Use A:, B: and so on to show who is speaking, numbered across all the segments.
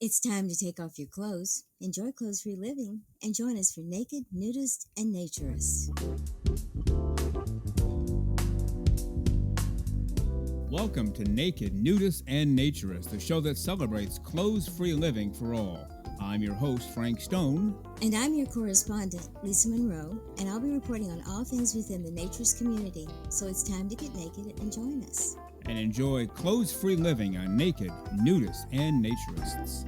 A: It's time to take off your clothes, enjoy clothes-free living, and join us for Naked, Nudists, and Naturists.
B: Welcome to Naked, Nudists, and Naturists, the show that celebrates clothes-free living for all. I'm your host, Frank Stone.
A: And I'm your correspondent, Lisa Monroe, and I'll be reporting on all things within the naturist community. So it's time to get naked and join us.
B: And enjoy clothes-free living on Naked, Nudists, and Naturists.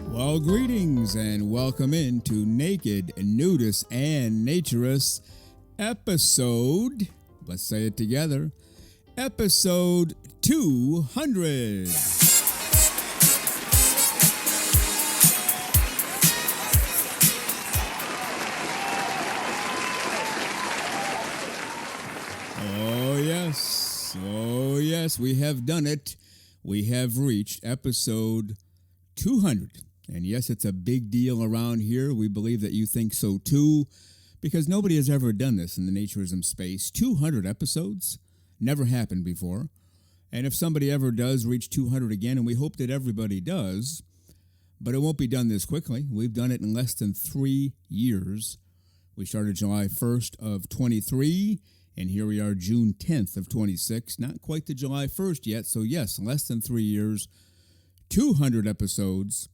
B: Well, greetings and welcome into Naked, Nudists, and Naturists episode, let's say it together, episode 200. Oh yes, we have done it. We have reached episode 200. And yes, it's a big deal around here. We believe that you think so too, because nobody has ever done this in the naturism space. 200 episodes never happened before. And if somebody ever does reach 200 again, and we hope that everybody does, but it won't be done this quickly. We've done it in less than 3 years. We started July 1st of 23, and here we are June 10th of 26. Not quite the July 1st yet, so yes, less than 3 years, 200 episodes.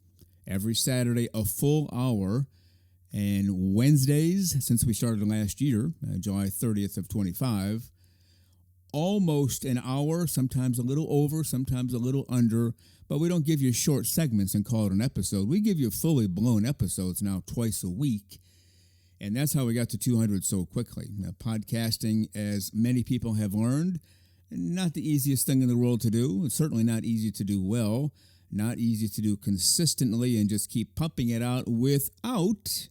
B: Every Saturday, a full hour, and Wednesdays, since we started last year, July 30th of 25, almost an hour, sometimes a little over, sometimes a little under, but we don't give you short segments and call it an episode. We give you fully blown episodes now twice a week, and that's how we got to 200 so quickly. Now, podcasting, as many people have learned, not the easiest thing in the world to do. It's certainly not easy to do well. Not easy to do consistently and just keep pumping it out without,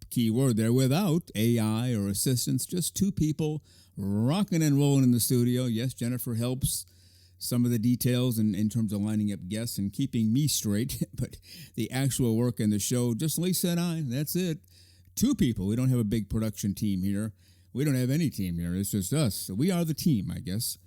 B: key word there, without AI or assistance, just two people rocking and rolling in the studio. Yes, Jennifer helps some of the details in terms of lining up guests and keeping me straight, but the actual work in the show, just Lisa and I, that's it. Two people. We don't have a big production team here. We don't have any team here. It's just us. So we are the team, I guess.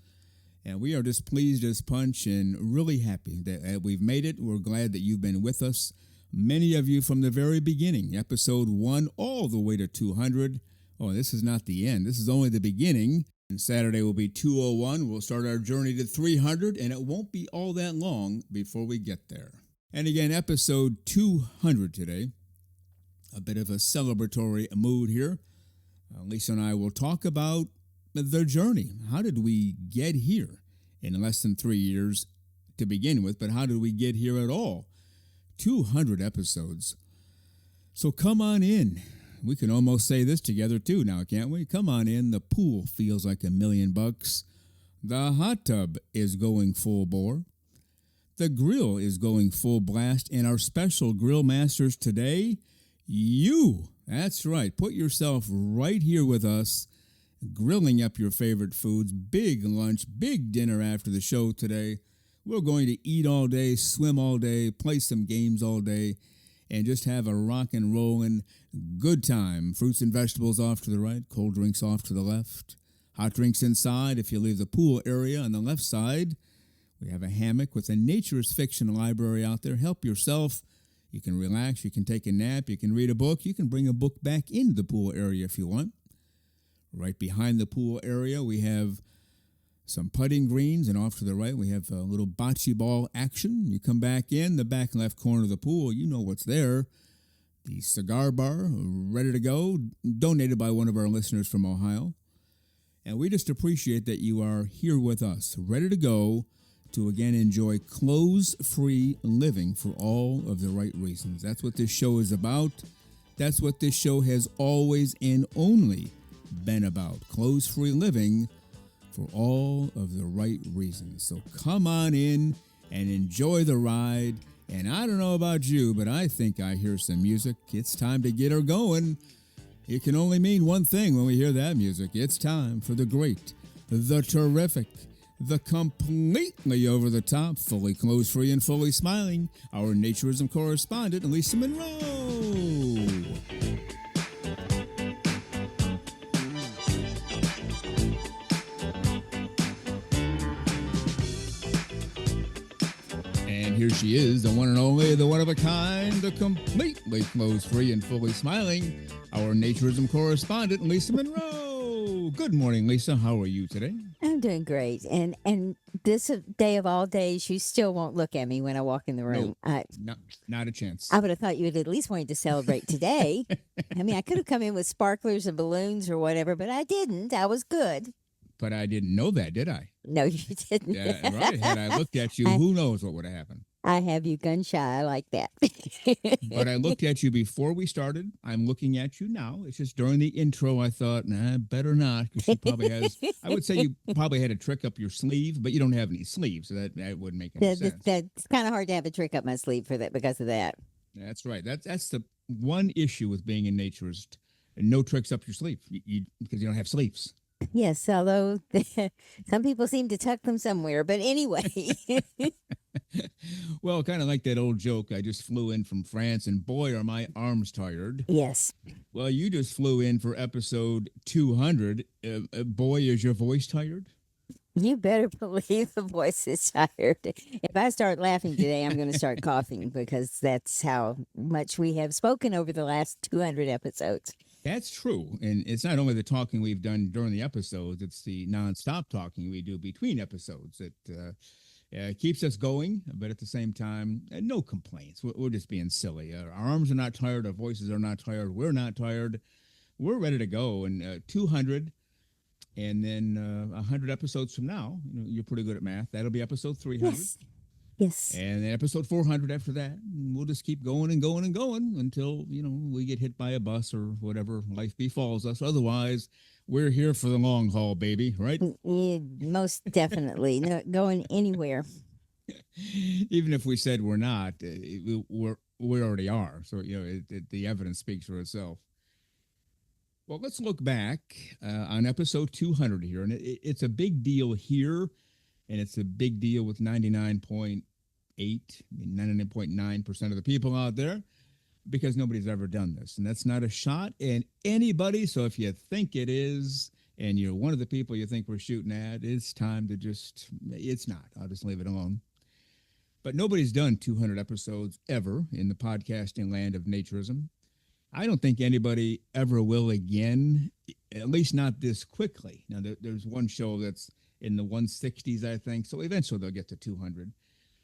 B: And we are just pleased as punch and really happy that we've made it. We're glad that you've been with us. Many of you from the very beginning, episode 1 all the way to 200. Oh, this is not the end. This is only the beginning. And Saturday will be 201. We'll start our journey to 300, and it won't be all that long before we get there. And again, episode 200 today. A bit of a celebratory mood here. Lisa and I will talk about their journey. How did we get here in less than 3 years to begin with, but how did we get here at all? 200 episodes. So come on in. We can almost say this together too now, can't we? Come on in. The pool feels like $1 million. The hot tub is going full bore. The grill is going full blast. And our special grill masters today, you. That's right. Put yourself right here with us, grilling up your favorite foods, big lunch, big dinner after the show today. We're going to eat all day, swim all day, play some games all day, and just have a rock and rollin' good time. Fruits and vegetables off to the right, cold drinks off to the left, hot drinks inside. If you leave the pool area on the left side, we have a hammock with a naturist fiction library out there. Help yourself. You can relax, you can take a nap, you can read a book, you can bring a book back into the pool area if you want. Right behind the pool area, we have some putting greens, and off to the right, we have a little bocce ball action. You come back in, the back left corner of the pool, you know what's there. The cigar bar, ready to go, donated by one of our listeners from Ohio. And we just appreciate that you are here with us, ready to go to again enjoy clothes-free living for all of the right reasons. That's what this show is about. That's what this show has always and only been about. Clothes-free living for all of the right reasons. So come on in and enjoy the ride. And I don't know about you, but I think I hear some music. It's time to get her going. It can only mean one thing when we hear that music. It's time for the great, the terrific, the completely over-the-top, fully clothes-free and fully smiling, our Naturism correspondent, Lisa Monroe. here she is, the one and only, the one of a kind, the completely clothes-free and fully smiling, our Naturism correspondent, Lisa Monroe. Good morning, Lisa. How are you today?
C: I'm doing great. And this day of all days, you still won't look at me when I walk in the room.
B: No, not a chance.
C: I would have thought you would at least wanted to celebrate today. I mean, I could have come in with sparklers and balloons or whatever, but I didn't. I was good.
B: But I didn't know that, did I?
C: No, you didn't.
B: Yeah, right. Had I looked at you, who knows what would have happened.
C: I have you gun shy. I like that.
B: But I looked at you before we started. I'm looking at you now. It's just during the intro, I thought, nah, better not, because she probably has. I would say you probably had a trick up your sleeve, but you don't have any sleeves, so that wouldn't make any sense.
C: That's kind of hard to have a trick up my sleeve for that because of that.
B: That's right. That's the one issue with being a naturist. No tricks up your sleeve because you don't have sleeves.
C: Yes, although some people seem to tuck them somewhere. But anyway.
B: Well, kind of like that old joke. I just flew in from France, and boy, are my arms tired.
C: Yes.
B: Well, you just flew in for episode 200. Boy, is your voice tired?
C: You better believe the voice is tired. If I start laughing today, I'm going to start coughing because that's how much we have spoken over the last 200 episodes.
B: That's true. And it's not only the talking we've done during the episodes, it's the nonstop talking we do between episodes that keeps us going, but at the same time, no complaints. We're just being silly. Our arms are not tired. Our voices are not tired. We're not tired. We're ready to go. And 200 and then 100 episodes from now, you're pretty good at math. That'll be episode 300.
C: Yes.
B: And then episode 400 after that. And we'll just keep going and going and going until, we get hit by a bus or whatever life befalls us. Otherwise, we're here for the long haul, baby, right?
C: Yeah, most definitely. No, going anywhere.
B: Even if we said we're not, we already are. So, the evidence speaks for itself. Well, let's look back on episode 200 here. And it's a big deal here. And it's a big deal with 99.9% of the people out there because nobody's ever done this. And that's not a shot at anybody. So if you think it is and you're one of the people you think we're shooting at, it's time to it's not. I'll just leave it alone. But nobody's done 200 episodes ever in the podcasting land of Naturism. I don't think anybody ever will again, at least not this quickly. Now, there's one show that's in the 160s, I think. So eventually they'll get to 200,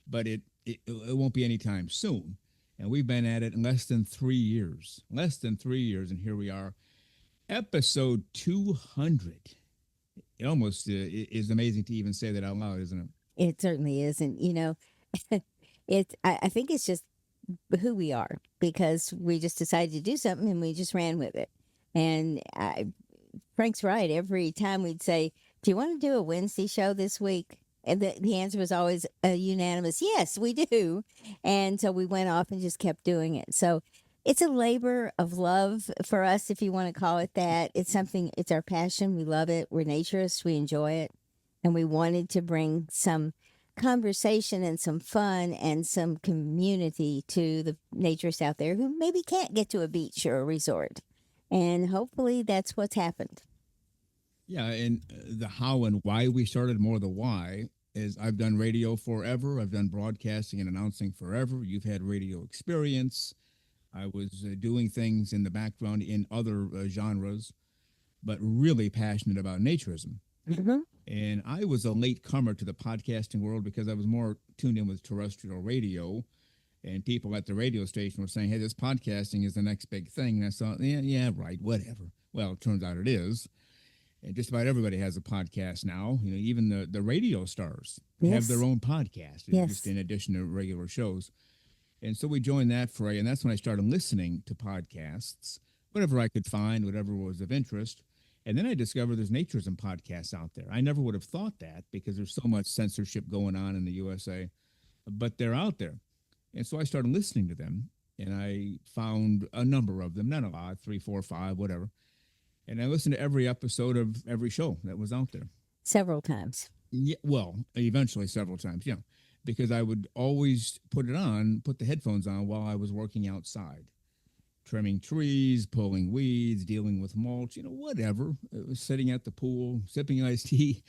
B: but it won't be anytime soon. And we've been at it in less than 3 years, and here we are, episode 200. It almost is amazing to even say that out loud, isn't it?
C: It certainly is. And, I think it's just who we are because we just decided to do something and we just ran with it. And Frank's right. Every time we'd say, do you want to do a Wednesday show this week? And the answer was always a unanimous, yes, we do. And so we went off and just kept doing it. So it's a labor of love for us, if you want to call it that. It's our passion. We love it. We're naturists. We enjoy it. And we wanted to bring some conversation and some fun and some community to the naturists out there who maybe can't get to a beach or a resort. And hopefully that's what's happened.
B: Yeah, and the how and why we started, more the why, is I've done radio forever. I've done broadcasting and announcing forever. You've had radio experience. I was doing things in the background in other genres, but really passionate about naturism.
C: Mm-hmm.
B: And I was a late comer to the podcasting world because I was more tuned in with terrestrial radio. And people at the radio station were saying, hey, this podcasting is the next big thing. And I thought, yeah, right, whatever. Well, it turns out it is. And just about everybody has a podcast now. Even the radio stars have their own podcast, just in addition to regular shows. And so we joined that fray, and that's when I started listening to podcasts, whatever I could find, whatever was of interest. And then I discovered there's naturism podcasts out there. I never would have thought that because there's so much censorship going on in the USA, but they're out there. And so I started listening to them, and I found a number of them, not a lot, 3, 4, 5, whatever. And I listened to every episode of every show that was out there.
C: Several times.
B: Yeah, well, eventually several times, yeah. Because I would always put the headphones on while I was working outside. Trimming trees, pulling weeds, dealing with mulch, whatever. Sitting at the pool, sipping iced tea.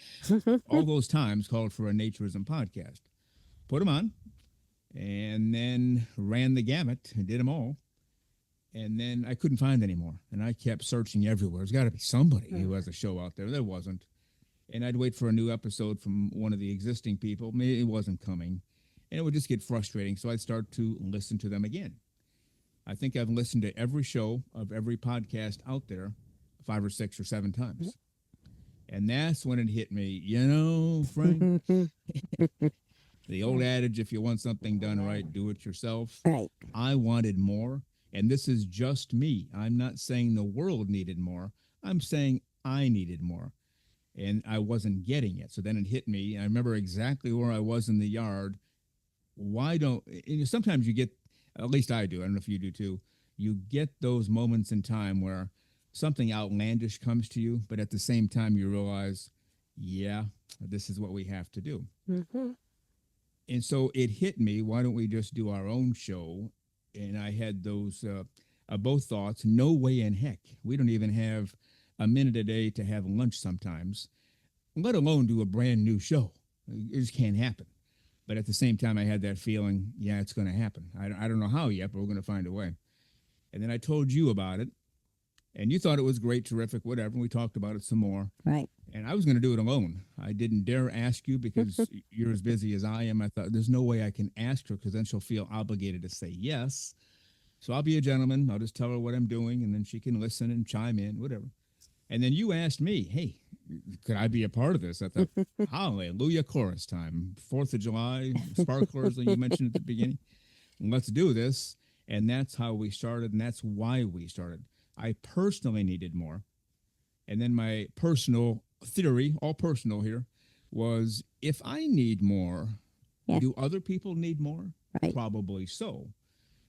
B: All those times called for a naturism podcast. Put them on. and then ran the gamut and did them all. And then I couldn't find any more. And I kept searching everywhere. There's got to be somebody who has a show out there. There wasn't. And I'd wait for a new episode from one of the existing people. Maybe it wasn't coming. And it would just get frustrating. So I'd start to listen to them again. I think I've listened to every show of every podcast out there 5 or 6 or 7 times. And that's when it hit me, Frank, the old adage, if you want something done right, do it yourself.
C: Right.
B: I wanted more. And this is just me. I'm not saying the world needed more. I'm saying I needed more. And I wasn't getting it. So then it hit me. I remember exactly where I was in the yard. Sometimes you get, at least I do, I don't know if you do too, you get those moments in time where something outlandish comes to you, but at the same time you realize, yeah, this is what we have to do.
C: Mm-hmm.
B: And so it hit me, why don't we just do our own show? And I had those both thoughts. No way in heck. We don't even have a minute a day to have lunch sometimes, let alone do a brand new show. It just can't happen. But at the same time, I had that feeling, yeah, it's going to happen. I don't know how yet, but we're going to find a way. And then I told you about it, and you thought it was great, terrific, whatever. And we talked about it some more.
C: Right.
B: And I was going to do it alone. I didn't dare ask you because you're as busy as I am. I thought there's no way I can ask her because then she'll feel obligated to say yes. So I'll be a gentleman. I'll just tell her what I'm doing, and then she can listen and chime in, whatever. And then you asked me, hey, could I be a part of this? I thought, hallelujah, chorus time. 4th of July, sparklers that you mentioned at the beginning. Let's do this. And that's how we started, and that's why we started. I personally needed more. And then my personal theory, all personal here, was if I need more, do other people need more?
C: Right.
B: Probably so.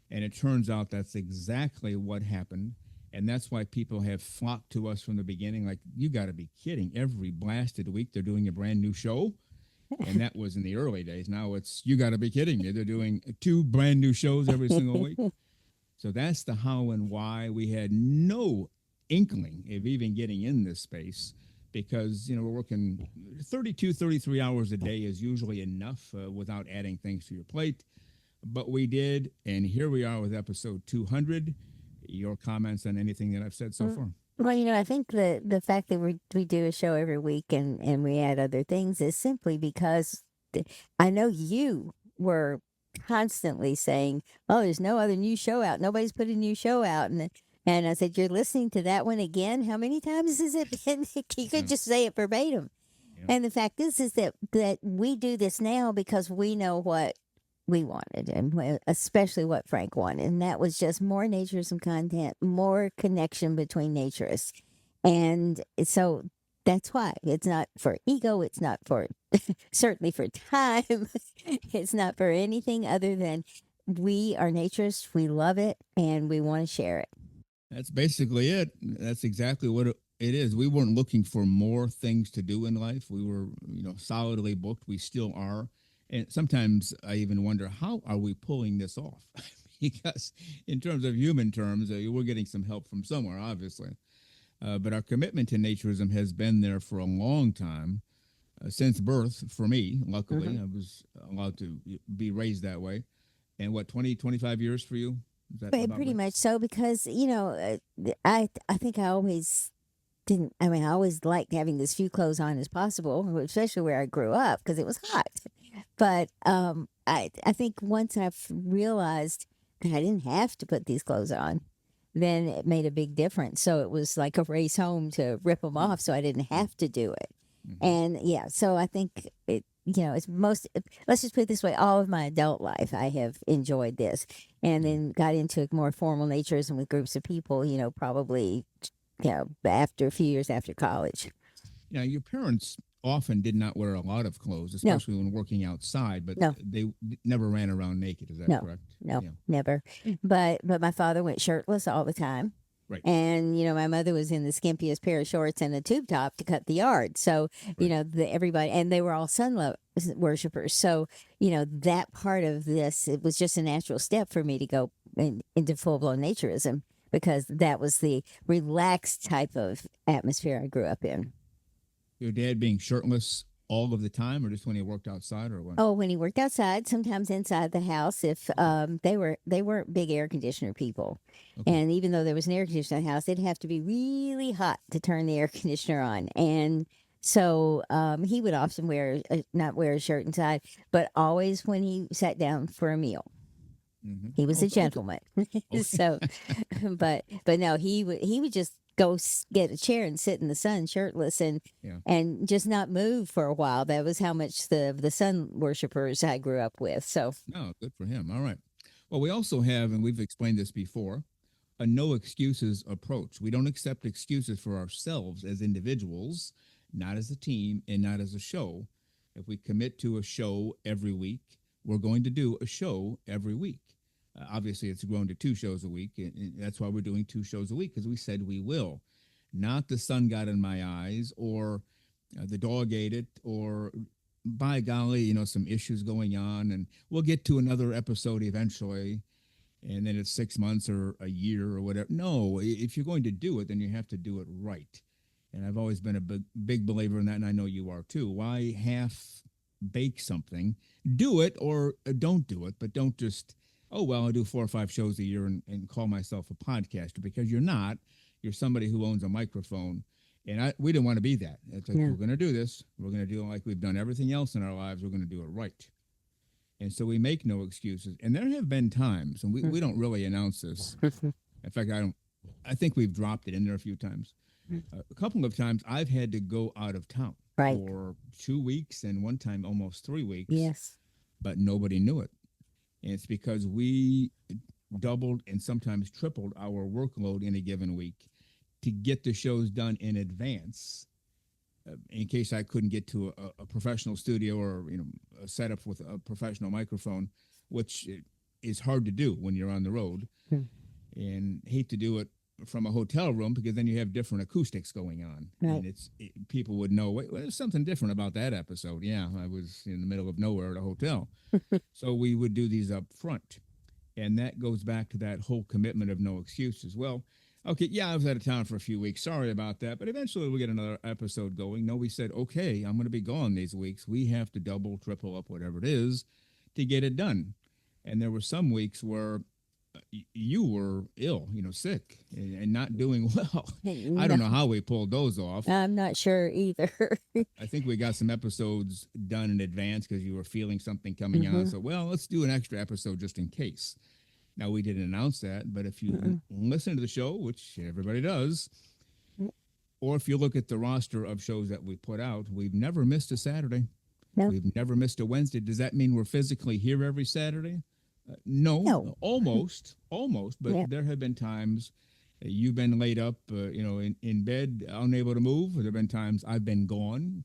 B: And it turns out that's exactly what happened. And that's why people have flocked to us from the beginning. Like, you got to be kidding. Every blasted week they're doing a brand new show. And that was in the early days. Now it's, you got to be kidding me. They're doing 2 brand new shows every single week. So that's the how and why. We had no inkling of even getting in this space because, we're working 32, 33 hours a day is usually enough without adding things to your plate. But we did, and here we are with episode 200. Your comments on anything that I've said so far?
C: Well, I think the fact that we do a show every week and we add other things is simply because I know you were constantly saying, oh, there's no other new show out. Nobody's put a new show out. And I said, you're listening to that one again? How many times has it been? You could just say it verbatim. Yeah. And the fact is that we do this now because we know what we wanted, and especially what Frank wanted. And that was just more naturism content, more connection between naturists. And so that's why it's not for ego. It's not for, certainly for time. It's not for anything other than we are naturists. We love it and we want to share it.
B: That's basically it. That's exactly what it is. We weren't looking for more things to do in life. We were, solidly booked. We still are. And sometimes I even wonder, how are we pulling this off? Because in terms of human terms, we're getting some help from somewhere, obviously. But our commitment to naturism has been there for a long time, since birth for me. Luckily, I was allowed to be raised that way. And 20, 25 years for you? Is that
C: pretty
B: right?
C: much so, because, I think I always didn't, I always liked having as few clothes on as possible, especially where I grew up, because it was hot. But I think once I've realized that I didn't have to put these clothes on, then it made a big difference. So it was like a race home to rip them off so I didn't have to do it. Mm-hmm. And so I think it's let's just put it this way, all of my adult life I have enjoyed this, and then got into more formal naturism with groups of people, probably after a few years after college.
B: Your parents often did not wear a lot of clothes, especially when working outside, but they never ran around naked. Is that correct?
C: No, never. But my father went shirtless all the time. Right. And, my mother was in the skimpiest pair of shorts and a tube top to cut the yard. So, everybody, and they were all sun worshipers. So, that part of this, it was just a natural step for me to go into full-blown naturism, because that was the relaxed type of atmosphere I grew up in.
B: Your dad being shirtless all of the time, or just when he worked outside, or what?
C: Oh, when he worked outside, sometimes inside the house. If they weren't big air conditioner people,
B: Okay.
C: and even though there was an air conditioner in the house, it'd have to be really hot to turn the air conditioner on. And so he would often not wear a shirt inside, but always when he sat down for a meal. He was a
B: Okay. Okay.
C: gentleman.
B: Okay.
C: So, but no, he would just go get a chair and sit in the sun shirtless
B: Yeah.
C: and just not move for a while. That was how much the sun worshipers I grew up with. So
B: No, good for him. All right. Well, we also have, and we've explained this before, a no excuses approach. We don't accept excuses for ourselves as individuals, not as a team, and not as a show. If we commit to a show every week, we're going to do a show every week. Obviously, it's grown to 2 shows a week, and that's why we're doing 2 shows a week, because we said we will. Not the sun got in my eyes, or the dog ate it, or by golly, some issues going on, and we'll get to another episode eventually, and then it's 6 months or a year or whatever. No, if you're going to do it, then you have to do it right. And I've always been a big believer in that, and I know you are too. Why half bake something? Do it or don't do it, but don't just, oh, well, I do 4 or 5 shows a year and call myself a podcaster, because you're not. You're somebody who owns a microphone. And we didn't want to be that. It's like,
C: yeah,
B: we're going to do this. We're going to do it like we've done everything else in our lives. We're going to do it right. And so we make no excuses. And there have been times, and we don't really announce this. In fact, I think we've dropped it in there a few times. A couple of times I've had to go out of town
C: right,
B: for 2 weeks, and one time almost 3 weeks,
C: yes,
B: but nobody knew it. And it's because we doubled and sometimes tripled our workload in a given week to get the shows done in advance, in case I couldn't get to a professional studio, or a setup with a professional microphone, which is hard to do when you're on the road.
C: Hmm.
B: And hate to do it from a hotel room, because then you have different acoustics going on,
C: right,
B: and people would know, wait, there's something different about that episode. Yeah, I was in the middle of nowhere at a hotel. So we would do these up front. And that goes back to that whole commitment of no excuses. Well, okay, yeah, I was out of town for a few weeks. Sorry about that. But eventually we'll get another episode going. No, we said, okay, I'm going to be gone these weeks. We have to double, triple up, whatever it is, to get it done. And there were some weeks where you were ill, sick, and not doing well. I
C: no,
B: don't know how we pulled those off.
C: I'm not sure either.
B: I think we got some episodes done in advance because you were feeling something coming on. So, well, let's do an extra episode just in case. Now, we didn't announce that, but if you listen to the show, which everybody does, or if you look at the roster of shows that we put out, we've never missed a Saturday.
C: No,
B: We've never missed a Wednesday. Does that mean we're physically here every Saturday? No,
C: no,
B: almost, but
C: yeah,
B: there have been times you've been laid up, in bed, unable to move. There have been times I've been gone.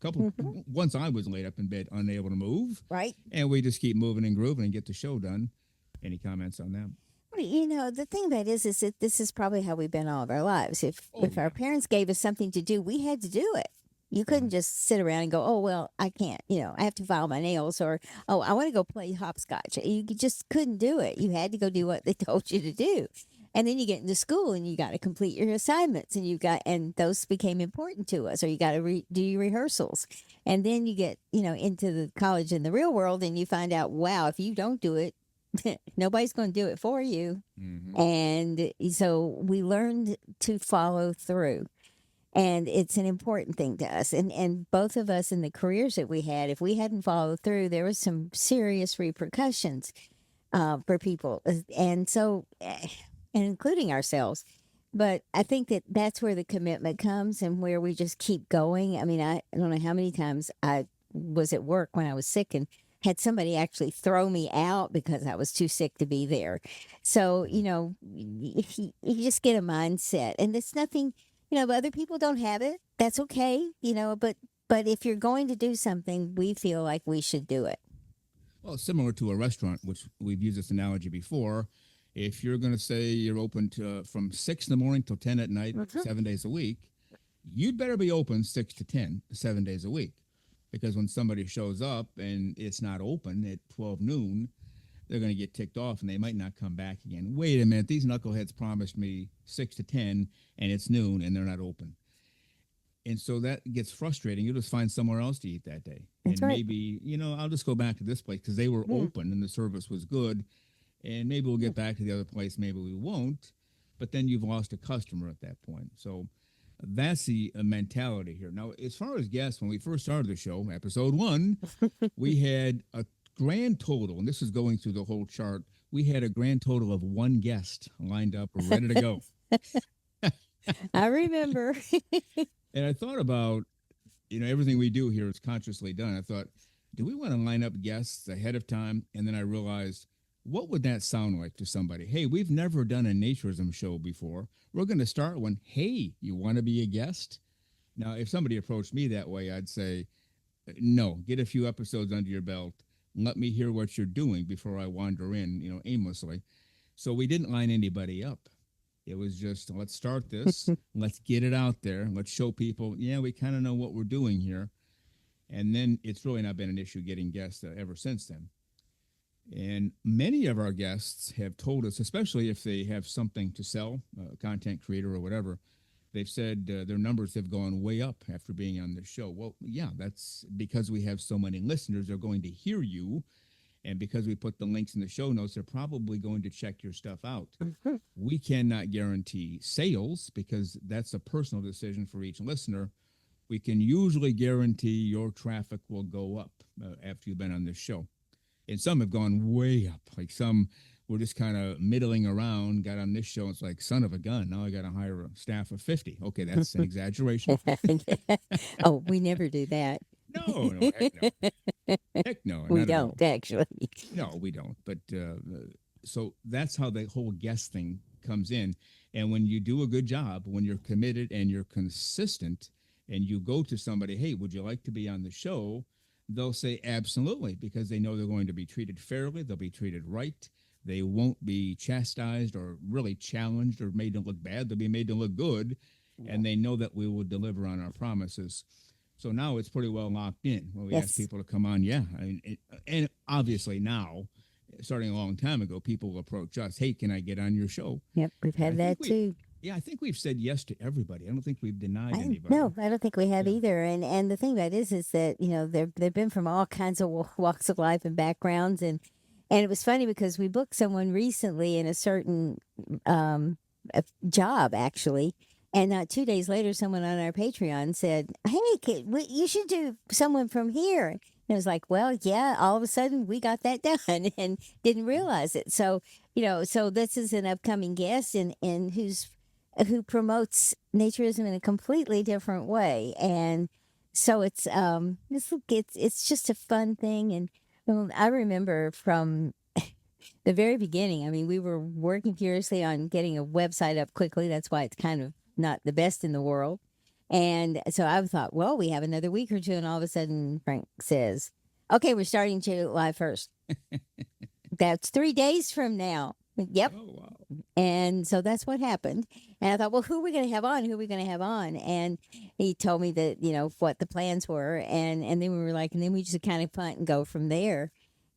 B: Once I was laid up in bed, unable to move,
C: right.
B: and we just keep moving and grooving and get the show done. Any comments on that?
C: Well, the thing about it is that this is probably how we've been all of our lives.
B: Oh
C: If our
B: yeah.
C: parents gave us something to do, we had to do it. You couldn't just sit around and go, oh, well, I can't, I have to file my nails, or, oh, I want to go play hopscotch. Just couldn't do it. You had to go do what they told you to do. And then you get into school and you got to complete your assignments, and those became important to us, or you got to do your rehearsals. And then you get, into the college and the real world, and you find out, wow, if you don't do it, nobody's going to do it for you. And so we learned to follow through. And it's an important thing to us. And both of us, in the careers that we had, if we hadn't followed through, there was some serious repercussions for people. And so, and including ourselves. But I think that that's where the commitment comes, and where we just keep going. I mean, I don't know how many times I was at work when I was sick and had somebody actually throw me out because I was too sick to be there. So, if you just get a mindset, and it's nothing, other people don't have it. That's okay, but if you're going to do something, we feel like we should do it.
B: Well, similar to a restaurant, which we've used this analogy before. If you're going to say you're open to from 6 in the morning till 10 at night, 7 days a week, you'd better be open 6 to 10, 7 days a week. Because when somebody shows up and it's not open at 12 noon, they're going to get ticked off and they might not come back again. Wait a minute, these knuckleheads promised me 6 to 10 and it's noon and they're not open. And so that gets frustrating. You'll just find somewhere else to eat that day.
C: That's
B: And
C: right.
B: maybe, I'll just go back to this place because they were
C: Yeah.
B: open and the service was good. And maybe we'll get back to the other place. Maybe we won't. But then you've lost a customer at that point. So that's the mentality here. Now, as far as guests, when we first started the show, episode 1, we had a grand total, and this is going through the whole chart. We had a grand total of 1 guest lined up or ready to go.
C: I remember.
B: And I thought about, everything we do here is consciously done. I thought, do we want to line up guests ahead of time? And then I realized, what would that sound like to somebody? Hey, we've never done a Naturism show before. We're going to start one. Hey, you want to be a guest? Now, if somebody approached me that way, I'd say, no, get a few episodes under your belt. Let me hear what you're doing before I wander in, aimlessly. So we didn't line anybody up. It was just, let's start this. Let's get it out there. Let's show people, yeah, we kind of know what we're doing here. And then it's really not been an issue getting guests ever since then. And many of our guests have told us, especially if they have something to sell, a content creator or whatever, they've said their numbers have gone way up after being on the show. Well, yeah, that's because we have so many listeners. They're going to hear you. And because we put the links in the show notes, they're probably going to check your stuff out. We cannot guarantee sales because that's a personal decision for each listener. We can usually guarantee your traffic will go up after you've been on this show. And some have gone way up. Like some were just kind of middling around, got on this show. It's like, son of a gun. Now I got to hire a staff of 50. Okay, that's an exaggeration.
C: Oh, we never do that.
B: No, heck no. Heck no.
C: We
B: not at all.
C: don't, actually.
B: No, we don't. But so that's how the whole guest thing comes in. And when you do a good job, when you're committed and you're consistent, and you go to somebody, hey, would you like to be on the show? They'll say absolutely, because they know they're going to be treated fairly. They'll be treated right. They won't be chastised or really challenged or made to look bad. They'll be made to look good. Yeah. And they know that we will deliver on our promises. So now it's pretty well locked in when we ask people to come on. Yeah. And obviously now, starting a long time ago, people will approach us. Hey, can I get on your show?
C: Yep, we've had that too.
B: Yeah, I think we've said yes to everybody. I don't think we've denied anybody.
C: No, I don't think we have either. And the thing about it is that they've been from all kinds of walks of life and backgrounds, and it was funny because we booked someone recently in a certain a job actually. And 2 days later, someone on our Patreon said, hey, you should do someone from here. And it was like, well, yeah, all of a sudden we got that done and didn't realize it. So, so this is an upcoming guest and who promotes naturism in a completely different way. And so it's just a fun thing. And I remember from the very beginning, I mean, we were working furiously on getting a website up quickly. That's why it's kind of not the best in the world. And so I thought, well, we have another week or two. And all of a sudden, Frank says, okay, we're starting July 1st. That's 3 days from now. Yep. Oh, wow. And so that's what happened. And I thought, well, who are we going to have on? Who are we going to have on? And he told me that, what the plans were. And then we were like, and then we just kind of punt and go from there.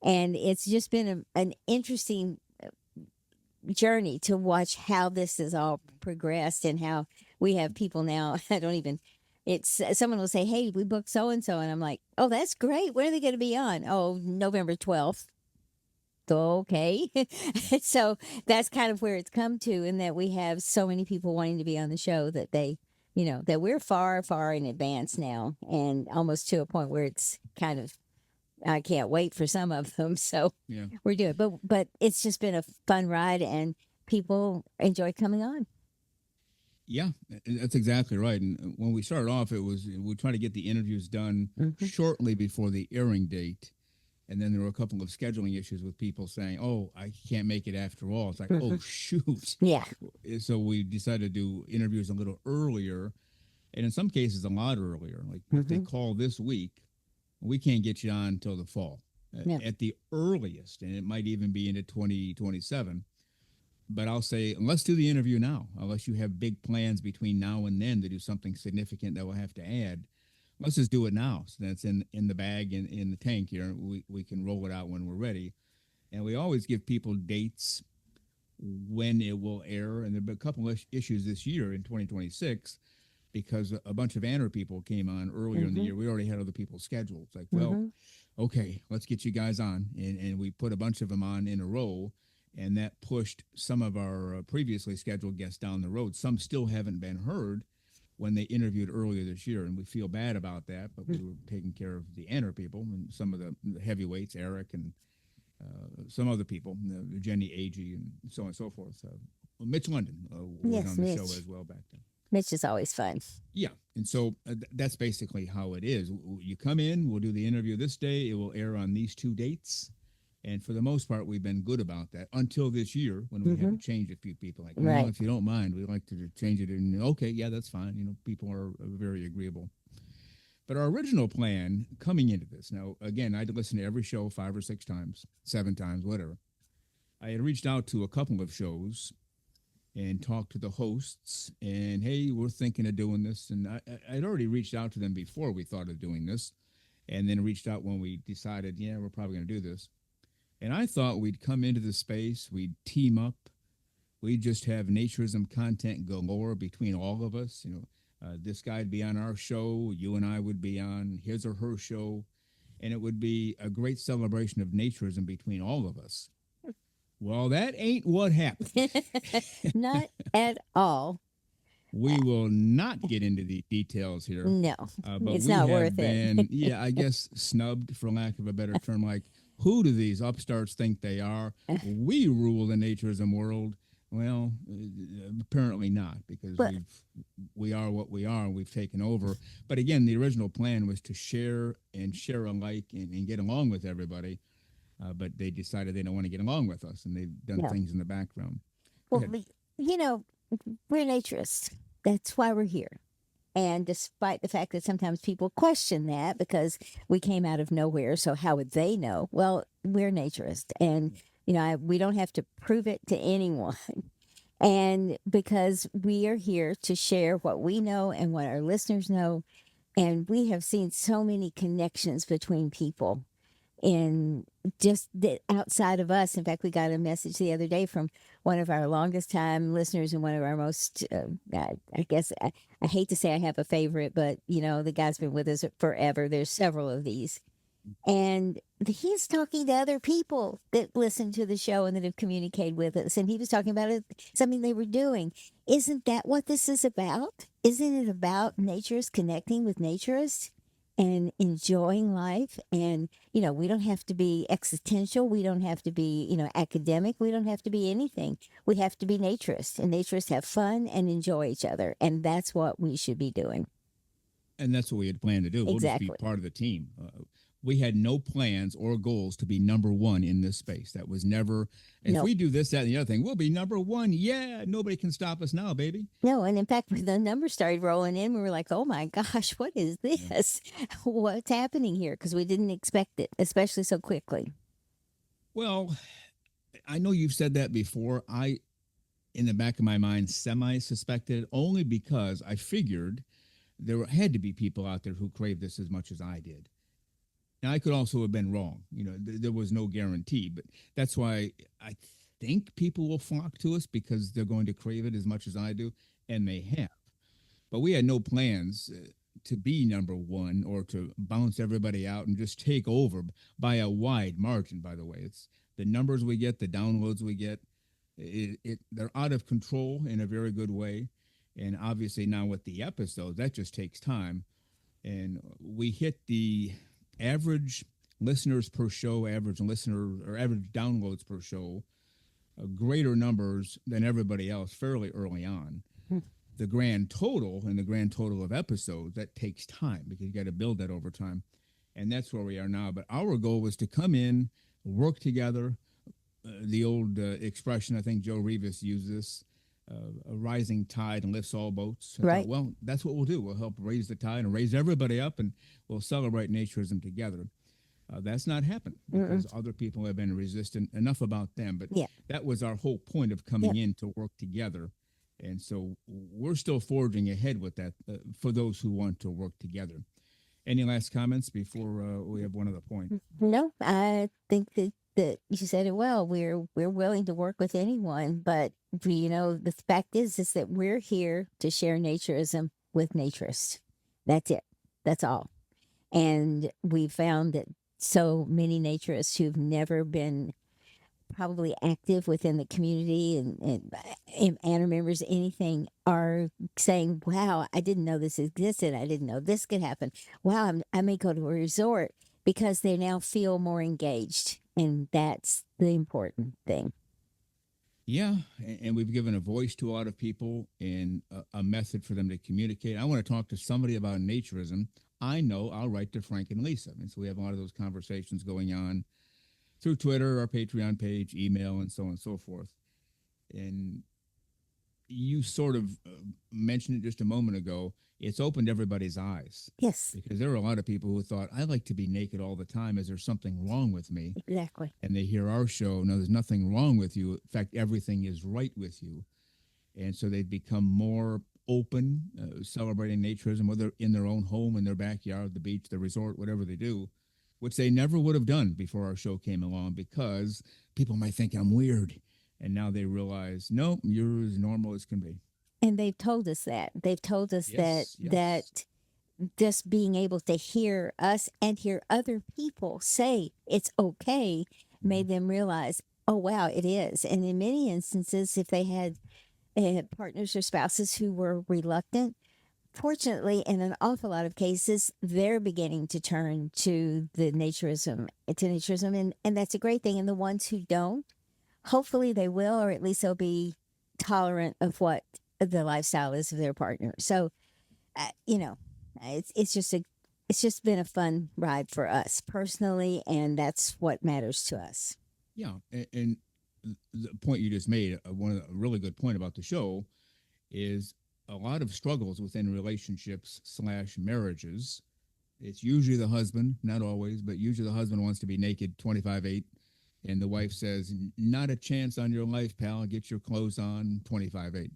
C: And it's just been an interesting journey to watch how this has all progressed and how we have people now. Someone will say, hey, we booked so-and-so. And I'm like, oh, that's great. When are they going to be on? Oh, November 12th. Okay. So that's kind of where it's come to, and that we have so many people wanting to be on the show that they, that we're far, far in advance now, and almost to a point where it's kind of, I can't wait for some of them. So yeah, we're doing it. But it's just been a fun ride, and people enjoy coming on.
B: Yeah, that's exactly right. And when we started off, we tried to get the interviews done shortly before the airing date. And then there were a couple of scheduling issues with people saying, oh, I can't make it after all. It's like, oh, shoot.
C: Yeah.
B: So we decided to do interviews a little earlier, and in some cases a lot earlier. Like if they call this week, we can't get you on until the fall at the earliest, and it might even be into 2027. But I'll say, let's do the interview now, unless you have big plans between now and then to do something significant that we'll have to add. Let's just do it now. So that's in the bag, in the tank here. We can roll it out when we're ready. And we always give people dates when it will air. And there have been a couple of issues this year in 2026 because a bunch of Anner people came on earlier in the
C: Mm-hmm.
B: year. We already had other people's schedules. Like, well,
C: Mm-hmm.
B: okay, let's get you guys on. And we put a bunch of them on in a row. And that pushed some of our previously scheduled guests down the road. Some still haven't been heard when they interviewed earlier this year. And we feel bad about that, but we were taking care of the Anner people and some of the heavyweights, Eric and some other people, Jenny Agee and so on and so forth. Mitch London was
C: Yes,
B: on the show
C: Mitch.
B: as well back then.
C: Mitch is always fun.
B: Yeah, and so that's basically how it is. You come in, we'll do the interview this day. It will air on these two dates, and for the most part, we've been good about that until this year when we had to change a few people. Like, well,
C: Right.
B: if you don't mind, we'd like to change it. And okay, yeah, that's fine. People are very agreeable. But our original plan coming into this, now again, I'd listen to every show 5 or 6 times, 7 times, whatever. I had reached out to a couple of shows and talked to the hosts and, hey, we're thinking of doing this. And I'd already reached out to them before we thought of doing this, and then reached out when we decided, yeah, we're probably going to do this. And I thought we'd come into the space, we'd team up, we'd just have naturism content galore between all of us. This guy'd be on our show, you and I would be on his or her show, and it would be a great celebration of naturism between all of us. Well, that ain't what happened.
C: Not at all.
B: We will not get into the details here.
C: No,
B: But
C: it's
B: we
C: not
B: have
C: worth
B: been,
C: it.
B: yeah, I guess snubbed, for lack of a better term. Like, who do these upstarts think they are? We rule the naturism world. Well, apparently not, because
C: But-
B: we are what we are, and we've taken over. But again, the original plan was to share alike and get along with everybody. But they decided they don't want to get along with us, and they've done
C: No.
B: things in the background. Go
C: Well,
B: ahead.
C: we're naturists. That's why we're here. And despite the fact that sometimes people question that because we came out of nowhere, so how would they know? Well, we're naturists, and we don't have to prove it to anyone. And because we are here to share what we know and what our listeners know, and we have seen so many connections between people in just that outside of us. In fact, we got a message the other day from one of our longest time listeners and one of our most, I guess, I hate to say I have a favorite, but the guy's been with us forever. There's several of these. And he's talking to other people that listen to the show and that have communicated with us. And he was talking about something they were doing. Isn't that what this is about? Isn't it about naturists connecting with naturists and enjoying life? And, we don't have to be existential. We don't have to be, academic. We don't have to be anything. We have to be naturists. And naturists have fun and enjoy each other. And that's what we should be doing.
B: And that's what we had planned to do. We'll just be
C: Exactly.
B: part of the team. We had no plans or goals to be number one in this space. That was never, if
C: No.
B: we do this, that, and the other thing, we'll be number one. Yeah, nobody can stop us now, baby.
C: No, and in fact, when the numbers started rolling in, we were like, oh my gosh, what is this? What's happening here? Because we didn't expect it, especially so quickly.
B: Well, I know you've said that before. I, in the back of my mind, semi-suspected, only because I figured there had to be people out there who craved this as much as I did. Now, I could also have been wrong. There was no guarantee, but that's why I think people will flock to us because they're going to crave it as much as I do, and they have. But we had no plans to be number one or to bounce everybody out and just take over by a wide margin, by the way. It's the numbers we get, the downloads we get, they're out of control in a very good way. And obviously now with the episodes, that just takes time. And we hit the average listeners per show, average downloads per show, greater numbers than everybody else fairly early on. The grand total and the grand total of episodes, that takes time because you got to build that over time. And that's where we are now. But our goal was to come in, work together. The old expression, I think Joe Rivas used this, a rising tide lifts all boats. I
C: Right.
B: thought, well, that's what we'll do. We'll help raise the tide and raise everybody up, and we'll celebrate naturism together. That's not happened because other people have been resistant. Enough about them. But
C: Yeah.
B: that was our whole point of coming in, to work together. And so we're still forging ahead with that for those who want to work together. Any last comments before we have one other point?
C: No, I think that you said it well. We're willing to work with anyone, but the fact is that we're here to share naturism with Naturists. That's it. That's all. And we found that so many naturists who've never been probably active within the community and members, anything, are saying, wow, I didn't know this existed. I didn't know this could happen. Wow, I may go to a resort, because they now feel more engaged. And that's the important thing.
B: Yeah, and we've given a voice to a lot of people and a method for them to communicate. I want to talk to somebody about naturism. I know I'll write to Frank and Lisa. And so we have a lot of those conversations going on through Twitter, our Patreon page, email, and so on and so forth. And you sort of mentioned it just a moment ago. It's opened everybody's eyes.
C: Yes,
B: Because there are a lot of people who thought, I like to be naked all the time. Is there something wrong with me?
C: exactly.
B: And they hear our show. No, there's nothing wrong with you. In fact, everything is right with you. And so they've become more open, celebrating naturism, whether in their own home, in their backyard, the beach, the resort, whatever they do, which they never would have done before our show came along, because people might think I'm weird. And now they realize, no, you're as normal as can be.
C: And they've told us that. They've told us
B: Yes,
C: that just being able to hear us and hear other people say it's okay made them realize, oh, wow, it is. And in many instances, if they had partners or spouses who were reluctant, fortunately, in an awful lot of cases, they're beginning to turn to naturism, and that's a great thing. And the ones who don't, hopefully they will, or at least they'll be tolerant of what the lifestyle is of their partner. So, you know, it's just been a fun ride for us personally, and that's what matters to us.
B: Yeah. And the point you just made, one of the really good point about the show is a lot of struggles within relationships / marriages. It's usually the husband, not always, but usually the husband wants to be naked 25/8. And the wife says, not a chance on your life, pal. Get your clothes on 25/8.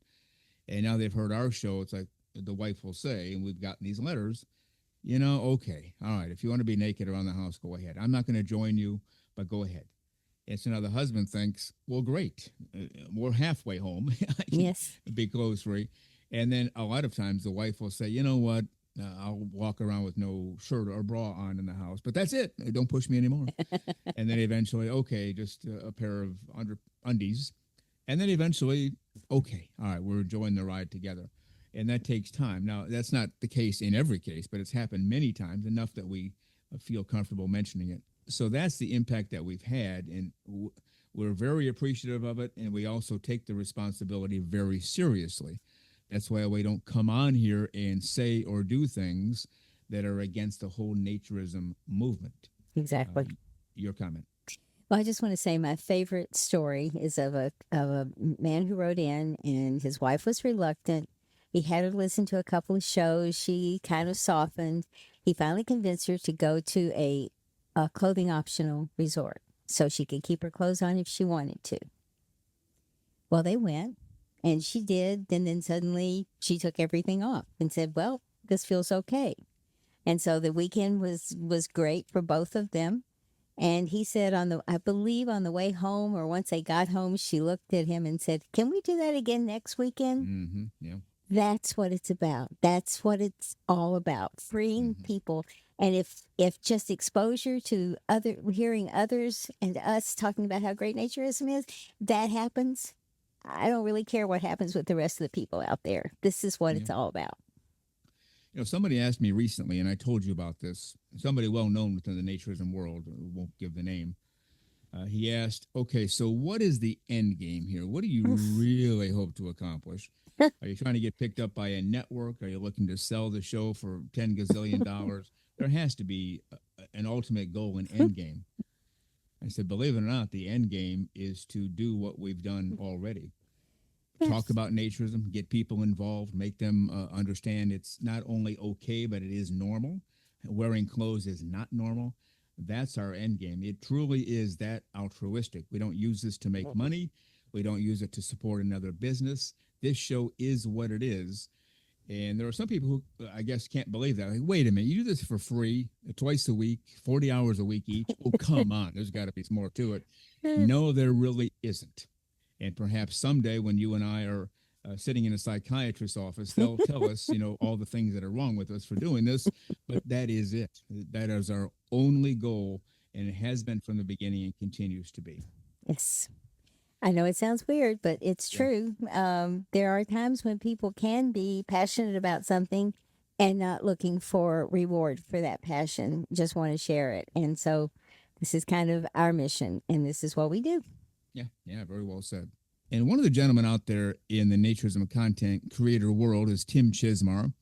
B: And now they've heard our show. It's like the wife will say, and we've gotten these letters, okay, all right, if you want to be naked around the house, go ahead. I'm not going to join you, but go ahead. And so now the husband thinks, well, great. We're halfway home. I can
C: Yes.
B: be clothes free. And then a lot of times the wife will say, you know what? I'll walk around with no shirt or bra on in the house, but that's it. Don't push me anymore. And then eventually, okay, just a pair of undies. And then eventually, okay, all right, we're enjoying the ride together. And that takes time. Now, that's not the case in every case, but it's happened many times, enough that we feel comfortable mentioning it. So that's the impact that we've had, and we're very appreciative of it, and we also take the responsibility very seriously. That's why we don't come on here and say or do things that are against the whole naturism movement.
C: Exactly.
B: Your comment.
C: Well, I just want to say my favorite story is of a man who wrote in, and his wife was reluctant. He had her listen to a couple of shows. She kind of softened. He finally convinced her to go to a clothing optional resort so she could keep her clothes on if she wanted to. Well, they went, and she did. And then suddenly she took everything off and said, well, this feels okay. And so the weekend was great for both of them. And he said I believe on the way home, or once they got home, she looked at him and said, can we do that again next weekend?
B: Mm-hmm. Yeah.
C: That's what it's about. That's what it's all about. Freeing people. And if just exposure to hearing others and us talking about how great naturism is, that happens, I don't really care what happens with the rest of the people out there. This is what it's all about.
B: Somebody asked me recently, and I told you about this, somebody well known within the naturism world, won't give the name. He asked, okay, so what is the end game here? What do you really hope to accomplish? Are you trying to get picked up by a network? Are you looking to sell the show for $10 gazillion? There has to be an ultimate goal, an end game. I said, believe it or not, the end game is to do what we've done already. Yes. Talk about naturism, get people involved, make them understand it's not only okay, but it is normal. Wearing clothes is not normal. That's our end game. It truly is that altruistic. We don't use this to make money. We don't use it to support another business. This show is what it is. And there are some people who, I guess, can't believe that. Like, wait a minute, you do this for free, twice a week, 40 hours a week each? Oh, come on. There's got to be more to it. No, there really isn't. And perhaps someday when you and I are sitting in a psychiatrist's office, they'll tell us, all the things that are wrong with us for doing this. But that is it. That is our only goal, and it has been from the beginning and continues to be.
C: Yes. I know it sounds weird, but it's
B: Yeah.
C: true. There are times when people can be passionate about something and not looking for reward for that passion, just want to share it. And so this is kind of our mission, and this is what we do.
B: Yeah, very well said. And one of the gentlemen out there in the Naturism content creator world is Tim Chizmar.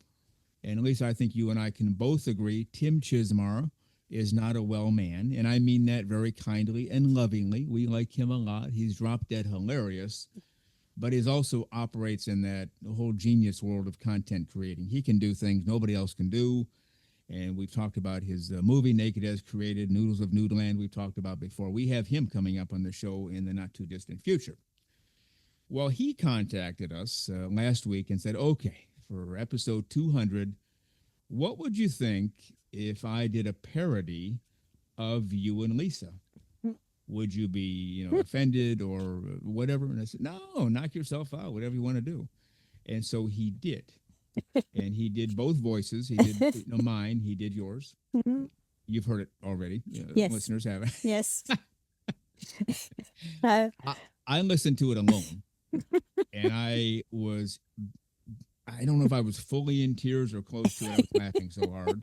B: And at least I think you and I can both agree Tim Chizmar is not a well man. And I mean that very kindly and lovingly. We like him a lot. He's drop dead hilarious, but he also operates in that whole genius world of content creating. He can do things nobody else can do. And we've talked about his movie, Naked as Created, Noodles of Nudeland, we've talked about before. We have him coming up on the show in the not too distant future. Well, he contacted us last week and said, okay, for episode 200, what would you think if I did a parody of you and Lisa? Would you be, offended or whatever? And I said, no, knock yourself out, whatever you want to do. And so he did. And he did both voices. He did mine. He did yours.
C: Mhm.
B: You've heard it already.
C: Yes.
B: Listeners have it.
C: Yes.
B: I listened to it alone. And I don't know if I was fully in tears or close to it. I was laughing so hard.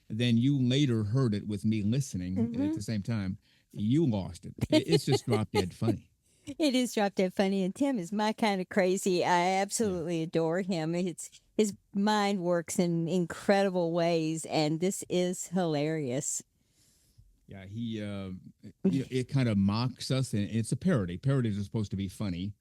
B: Then you later heard it with me listening at the same time. You lost it. It's just drop dead funny.
C: It is drop dead funny, and Tim is my kind of crazy. I absolutely adore him. His mind works in incredible ways, and this is hilarious.
B: Yeah, he it kind of mocks us, and it's a parody. Parodies are supposed to be funny,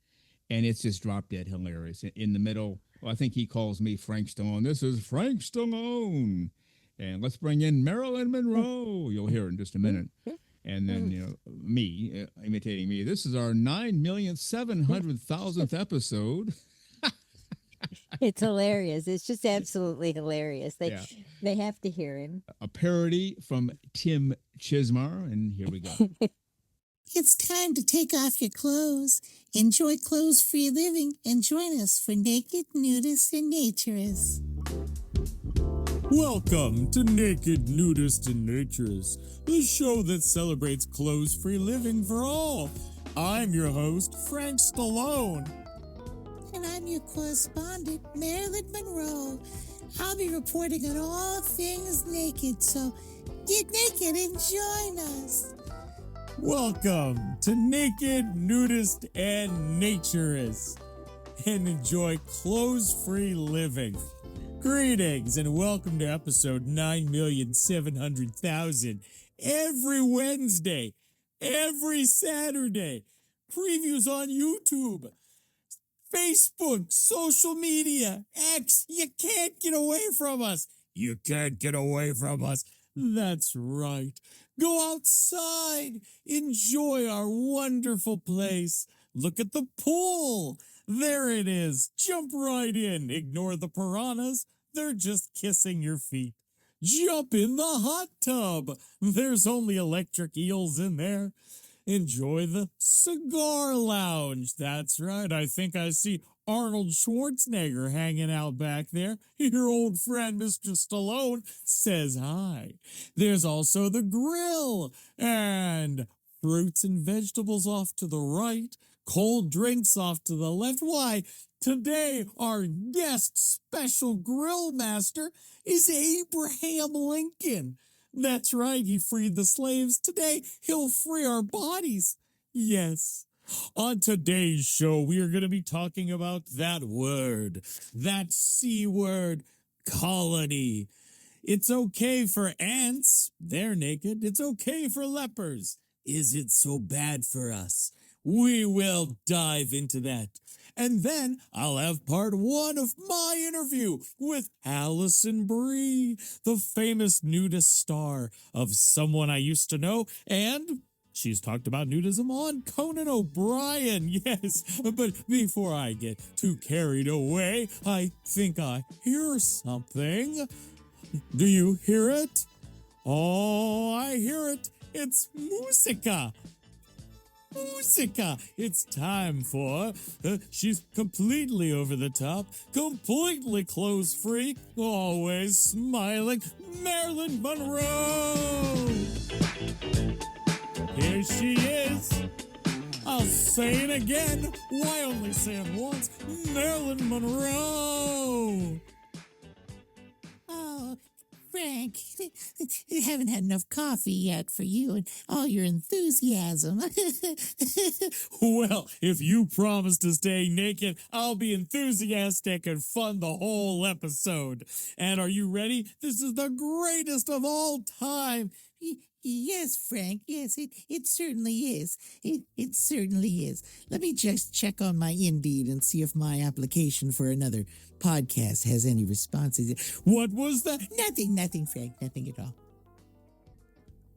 B: and it's just drop dead hilarious. In the middle, well, I think he calls me Frank Stallone. This is Frank Stallone, and let's bring in Marilyn Monroe. You'll hear it in just a minute. And then, me, imitating me. This is our 9,700,000th episode.
C: It's hilarious. It's just absolutely hilarious. They have to hear him.
B: A parody from Tim Chizmar, and here we go.
D: It's time to take off your clothes, enjoy clothes-free living, and join us for Naked, Nudists, and Naturists.
E: Welcome to Naked, Nudists, and Naturists, the show that celebrates clothes-free living for all. I'm your host, Frank Stallone.
D: And I'm your correspondent, Marilyn Monroe. I'll be reporting on all things naked, so get naked and join us.
E: Welcome to Naked, Nudist, and Naturists, and enjoy clothes-free living. Greetings and welcome to episode 9,700,000. Every Wednesday, every Saturday, previews on YouTube, Facebook, social media, X. You can't get away from us. You can't get away from us. That's right. Go outside. Enjoy our wonderful place. Look at the pool. There it is. Jump right in. Ignore the piranhas. They're just kissing your feet. Jump in the hot tub. There's only electric eels in there. Enjoy the cigar lounge. That's right. I think I see Arnold Schwarzenegger hanging out back there. Your old friend, Mr. Stallone, says hi. There's also the grill and fruits and vegetables off to the right, cold drinks off to the left. Why, today our guest special grill master is Abraham Lincoln. That's right, he freed the slaves. Today, he'll free our bodies. Yes. On today's show, we are going to be talking about that word, that C word, colony. It's okay for ants. They're naked. It's okay for lepers. Is it so bad for us? We will dive into that. And then I'll have part one of my interview with Allison Brie, the famous nudist star of Someone I Used to Know, and she's talked about nudism on Conan O'Brien. Yes, but before I get too carried away, I think I hear something. Do you hear it? Oh, I hear it. It's musica. Musica! It's time for she's completely over the top, completely clothes free, always smiling, Marilyn Monroe! Here she is. I'll say it again. Why only say it once? Marilyn Monroe!
D: Oh, Frank, I haven't had enough coffee yet for you and all your enthusiasm.
E: Well, if you promise to stay naked, I'll be enthusiastic and fun the whole episode. And are you ready? This is the greatest of all time.
D: Yes, Frank. Yes, it certainly is. It certainly is. Let me just check on my Indeed and see if my application for another podcast has any responses.
E: What was that?
D: Nothing, Frank. Nothing at all.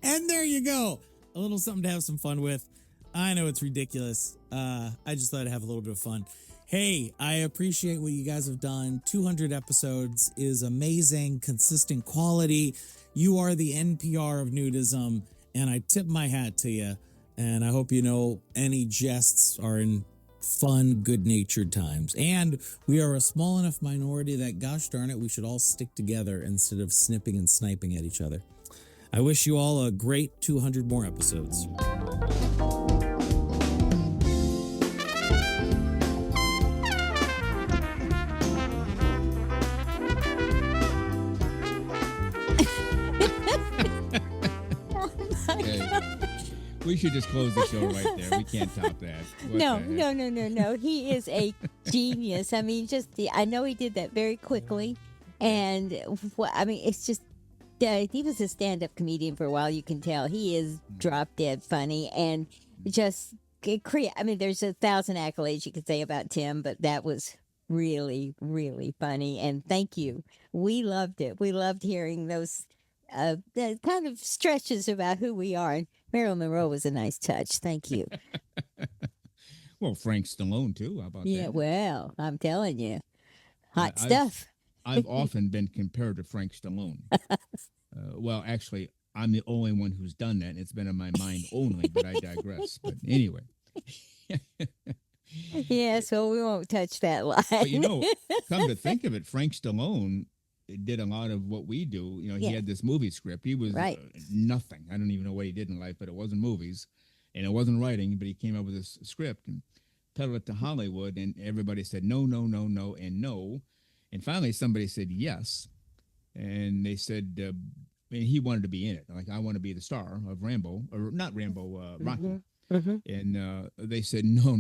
E: And there you go. A little something to have some fun with. I know it's ridiculous. I just thought I'd have a little bit of fun. Hey, I appreciate what you guys have done. 200 episodes is amazing, consistent quality. You are the NPR of nudism, and I tip my hat to you. And I hope you know any jests are in fun, good-natured times. And we are a small enough minority that, gosh darn it, we should all stick together instead of snipping and sniping at each other. I wish you all a great 200 more episodes.
B: We should just close the show right there. We can't top that.
C: No. He is a genius. I mean, I know he did that very quickly. And it's just, he was a stand-up comedian for a while. You can tell he is drop dead funny and just there's 1,000 accolades you could say about Tim, but that was really, really funny. And thank you. We loved it. We loved hearing those the kind of stretches about who we are. And Marilyn Monroe was a nice touch. Thank you.
B: Well, Frank Stallone, too. How about that?
C: Yeah, well, I'm telling you. Hot stuff.
B: I've often been compared to Frank Stallone. Well, actually, I'm the only one who's done that. It's been in my mind only, but I digress. But anyway.
C: Yeah, so we won't touch that line.
B: But come to think of it, Frank Stallone did a lot of what we do. He had this movie script. He was nothing. I don't even know what he did in life, but it wasn't movies and it wasn't writing, but he came up with this script and peddled it to Hollywood, and everybody said no, and no. And finally somebody said yes. And they said, he wanted to be in it. Like, I want to be the star of Rambo, or not Rambo, Rocky.
C: Mm-hmm.
B: And they said, no.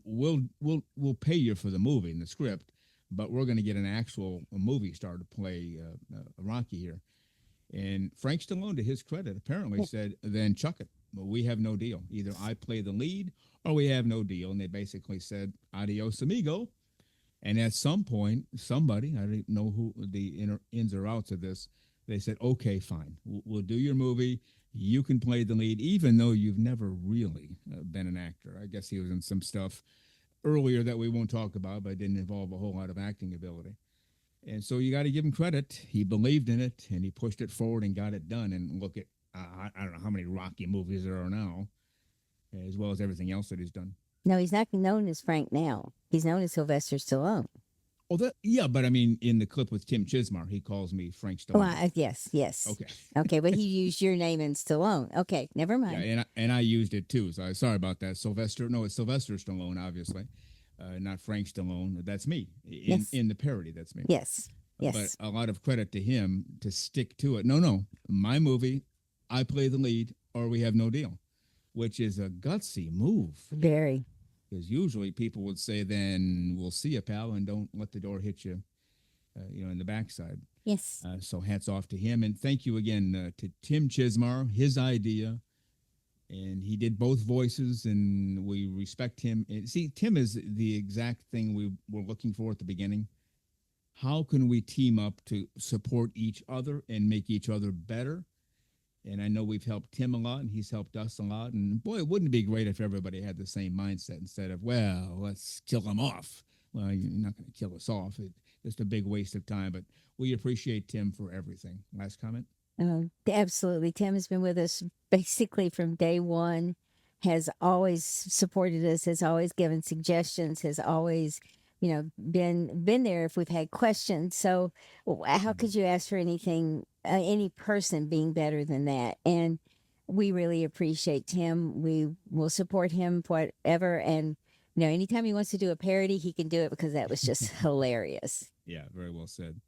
B: We'll pay you for the movie and the script, but we're going to get an actual movie star to play Rocky here. And Frank Stallone, to his credit, apparently said, then chuck it. Well, we have no deal. Either I play the lead or we have no deal. And they basically said, adios, amigo. And at some point, somebody, I don't know who the ins or outs of this, they said, okay, fine. We'll do your movie. You can play the lead, even though you've never really been an actor. I guess he was in some stuff earlier that we won't talk about, but it didn't involve a whole lot of acting ability. And so you got to give him credit. He believed in it, and he pushed it forward and got it done. And look at, I don't know how many Rocky movies there are now, as well as everything else that he's done.
C: No, he's not known as Frank now. He's known as Sylvester Stallone.
B: Oh, but I mean, in the clip with Tim Chizmar, he calls me Frank Stallone.
C: Well, yes.
B: Okay.
C: Okay, but he used your name in Stallone. Okay, never mind.
B: Yeah, and I used it too, so sorry about that. It's Sylvester Stallone, obviously, not Frank Stallone. That's me. In the parody, that's me.
C: Yes.
B: But a lot of credit to him to stick to it. No, my movie, I play the lead, or we have no deal, which is a gutsy move.
C: Very.
B: Because usually people would say, then we'll see you, pal, and don't let the door hit you, in the backside.
C: Yes.
B: So hats off to him. And thank you again to Tim Chizmar, his idea. And he did both voices, and we respect him. And see, Tim is the exact thing we were looking for at the beginning. How can we team up to support each other and make each other better? And I know we've helped Tim a lot, and he's helped us a lot. And boy, wouldn't it be great if everybody had the same mindset instead of, well, let's kill him off. Well, you're not going to kill us off. It's just a big waste of time. But we appreciate Tim for everything. Last comment?
C: Absolutely. Tim has been with us basically from day one. has always supported us, has always given suggestions, has always, been there if we've had questions. So how could you ask for anything, any person being better than that? And we really appreciate Tim. We will support him whatever. And anytime he wants to do a parody, he can do it because that was just hilarious.
B: Yeah, very well said.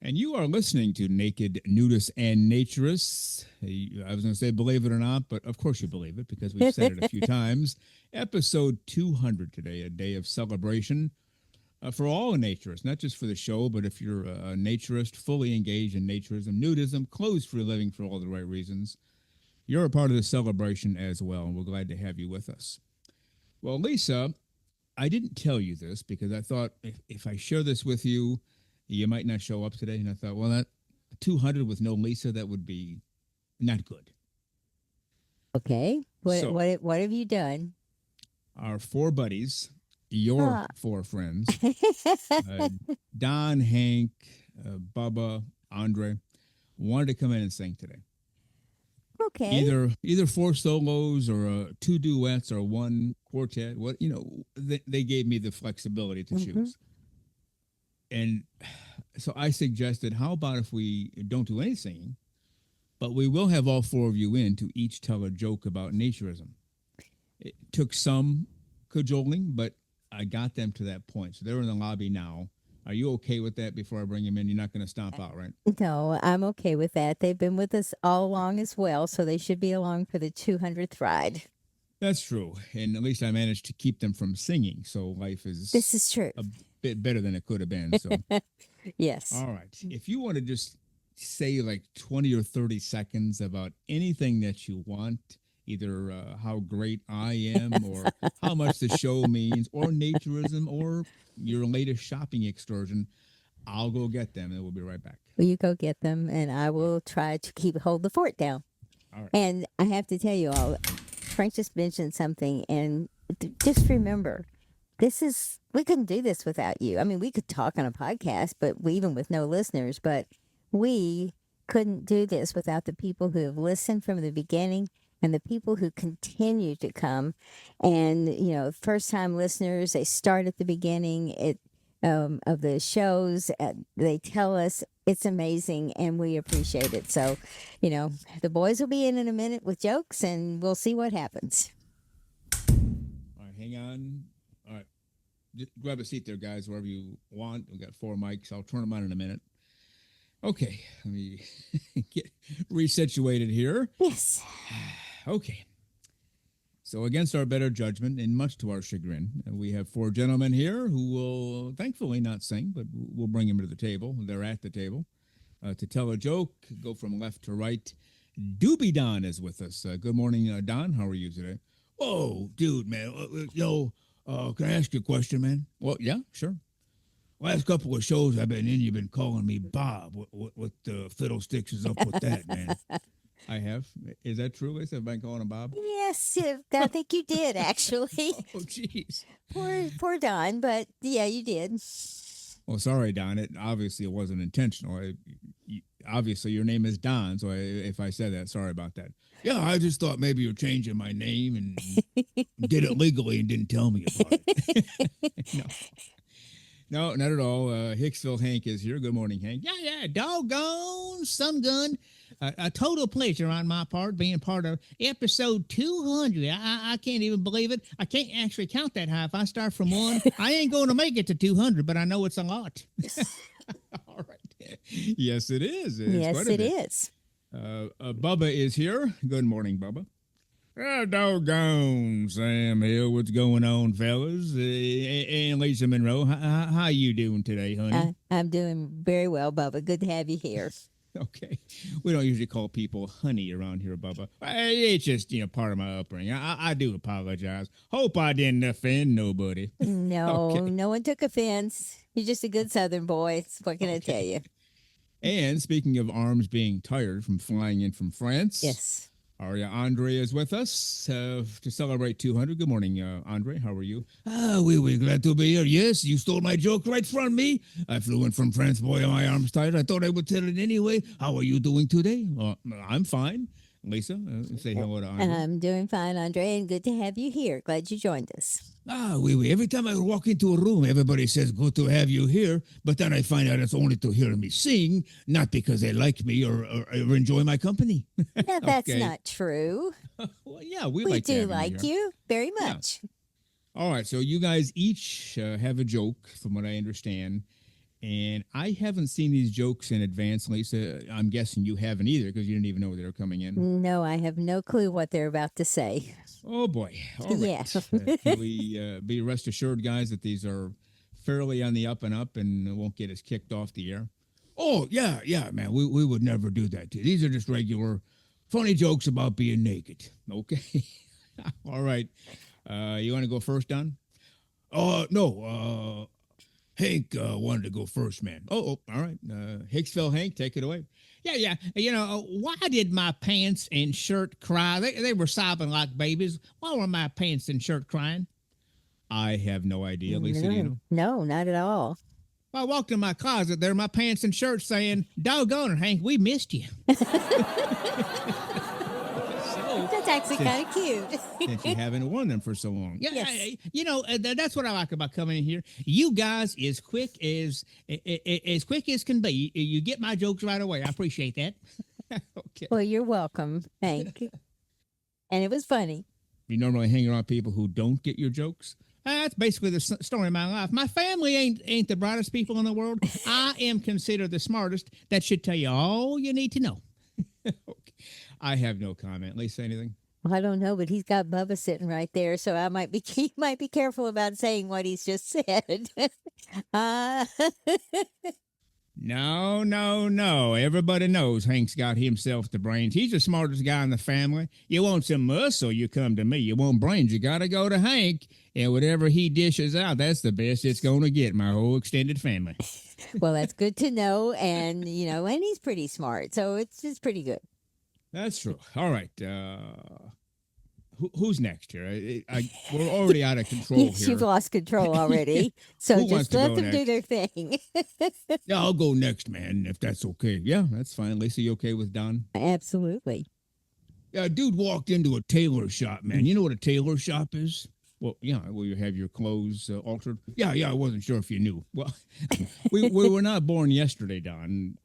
B: And you are listening to Naked Nudists and Naturists. I was going to say believe it or not, but of course you believe it because we've said it a few times. Episode 200 today, a day of celebration for all naturists, not just for the show, but if you're a naturist, fully engaged in naturism, nudism, closed for a living for all the right reasons, you're a part of the celebration as well, and we're glad to have you with us. Well, Lisa, I didn't tell you this because I thought if I share this with you, you might not show up today. And I thought, well, that 200 with no Lisa, that would be not good.
C: Okay. What have you done?
B: Our four buddies, your four friends, Don, Hank, Bubba, André, wanted to come in and sing today.
C: Okay.
B: Either four solos or two duets or one quartet. They gave me the flexibility to choose. And so I suggested, how about if we don't do any singing, but we will have all four of you in to each tell a joke about naturism. It took some cajoling, but I got them to that point. So they're in the lobby now. Are you okay with that before I bring them in? You're not going to stomp out, right?
C: No, I'm okay with that. They've been with us all along as well, so they should be along for the 200th ride.
B: That's true. And at least I managed to keep them from singing. So life is...
C: This is true.
B: A bit better than it could have been. So
C: yes.
B: All right. If you want to just say like 20 or 30 seconds about anything that you want, either how great I am or how much the show means or naturism or your latest shopping excursion, I'll go get them and we'll be right back.
C: Well, you go get them and I will try to hold the fort down.
B: All right.
C: And I have to tell you all, Frank just mentioned something, and just remember, we couldn't do this without you. I mean, we could talk on a podcast, but even with no listeners, but we couldn't do this without the people who have listened from the beginning and the people who continue to come. And, first time listeners, they start at the beginning of the shows. They tell us it's amazing and we appreciate it. So, the boys will be in a minute with jokes and we'll see what happens.
B: All right, hang on. All right. Just grab a seat there, guys, wherever you want. We've got four mics. I'll turn them on in a minute. Okay, let me get resituated here.
C: Yes.
B: Okay. So against our better judgment, and much to our chagrin, we have four gentlemen here who will thankfully not sing, but we'll bring them to the table. They're at the table to tell a joke, go from left to right. Doobie Don is with us. Good morning, Don. How are you today? Oh, dude, man. Can I ask you a question, man? Well, yeah, sure. Last couple of shows I've been in, you've been calling me Bob. What the fiddlesticks is up with that, man? I have. Is that true, Lisa? Have I been calling him Bob?
C: Yes, I think you did, actually.
B: Oh, jeez.
C: Poor Don, but yeah, you did.
B: Well, sorry, Don. Obviously it wasn't intentional. Obviously, your name is Don, so if I said that, sorry about that. Yeah, I just thought maybe you're changing my name and did it legally and didn't tell me about it. No, not at all. Hicksville Hank is here. Good morning, Hank. Yeah, doggone some gun. A total pleasure on my part being part of episode 200. I can't even believe it. I can't actually count that high. If I start from one, I ain't going to make it to 200, but I know it's a lot. All right. Yes, it is.
C: Yes, it is.
B: Bubba is here. Good morning, Bubba. Doggone Sam Hill. What's going on, fellas? And Lisa Monroe, how you doing today, honey?
C: I'm doing very well, Bubba. Good to have you here.
B: Okay. We don't usually call people honey around here, Bubba. It's just, part of my upbringing. I do apologize. Hope I didn't offend nobody.
C: No,
B: Okay.
C: No one took offense. You're just a good Southern boy. What can I tell you?
B: And speaking of arms being tired from flying in from France.
C: Yes.
B: André is with us to celebrate 200. Good morning, André. How are you? We glad to be here. Yes, you stole my joke right from me. I flew in from France. Boy, are my arms tired. I thought I would tell it anyway. How are you doing today? I'm fine. Lisa, say hello to André.
C: I'm doing fine, Andre, and good to have you here. Glad you joined us.
F: Oui. Every time I walk into a room, everybody says, good to have you here. But then I find out it's only to hear me sing, not because they like me or enjoy my company.
C: Now, that's
B: Okay.
C: not true.
B: Well, yeah, we
C: We
B: like to
C: do
B: have
C: like
B: here.
C: you very much.
B: All right, so you guys each have a joke, from what I understand. And I haven't seen these jokes in advance, Lisa. I'm guessing you haven't either because you didn't even know they were coming in.
C: No, I have no clue what they're about to say.
B: Oh, boy. All right.
C: Yeah.
B: Can we be rest assured, guys, that these are fairly on the up and up and won't get us kicked off the air?
F: Oh, yeah, man. We would never do that to you. These are just regular funny jokes about being naked.
B: Okay. All right. You want to go first, Don?
F: No. Hank wanted to go first, man.
B: Oh, all right. Hicksville Hank, take it away. Yeah. You know, why did my pants and shirt cry? They were sobbing like babies. Why were my pants and shirt crying? I have no idea, Lisa. Do you know?
C: No, not at all.
B: I walked in my closet. There, my pants and shirt saying, "Doggone it, Hank, we missed you."
C: That's actually kind of cute.
B: Since you haven't worn them for so long. Yeah,
C: Yes.
B: That's what I like about coming in here. You guys, as quick as can be. You get my jokes right away. I appreciate that. Okay.
C: Well, you're welcome, Hank. And it was funny.
B: You normally hang around people who don't get your jokes. That's basically the story of my life. My family ain't the brightest people in the world. I am considered the smartest. That should tell you all you need to know. Okay. I have no comment. Lisa, anything?
C: Well, I don't know, but he's got Bubba sitting right there, so he might be careful about saying what he's just said.
B: No. Everybody knows Hank's got himself the brains. He's the smartest guy in the family. You want some muscle, you come to me. You want brains, you got to go to Hank. And whatever he dishes out, that's the best it's going to get, my whole extended family.
C: Well, that's good to know, and and he's pretty smart, so it's just pretty good.
B: That's true. All right. Who's next here? We're already out of control
C: Yes,
B: here.
C: you've lost control already, so
B: Who wants
C: just
B: to
C: let
B: go
C: them do
B: next?
C: their thing.
F: Yeah, I'll go next, man, if that's okay.
B: Yeah, that's fine. Lisa, you okay with Don?
C: Absolutely.
F: Yeah, a dude walked into a tailor shop, man. You know what a tailor shop is?
B: Well, yeah. Will you have your clothes altered?
F: Yeah, I wasn't sure if you knew.
B: Well, we were not born yesterday, Don.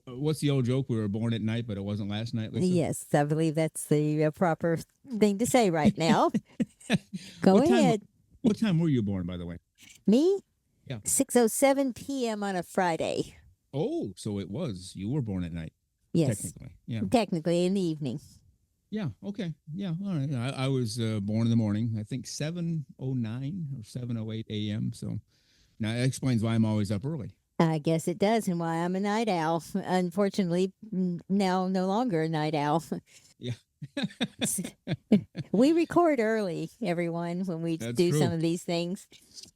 B: What's the old joke? We were born at night, but it wasn't last night, Lisa?
C: Yes, I believe that's the proper thing to say right now. Go
B: What time-
C: ahead.
B: What time were you born, by the way?
C: Me?
B: Yeah.
C: 6:07 p.m. on a Friday.
B: Oh, so it was. You were born at night,
C: Yes.
B: technically. Yeah.
C: Technically in the evening.
B: Yeah. Okay. Yeah. All right. I was born in the morning. I think 7:09 or 7:08 a.m. So now that explains why I'm always up early.
C: I guess it does, and why I'm a night owl. Unfortunately, now no longer a night owl.
B: Yeah.
C: We record early, everyone, when we
B: That's
C: do
B: true.
C: some of these things.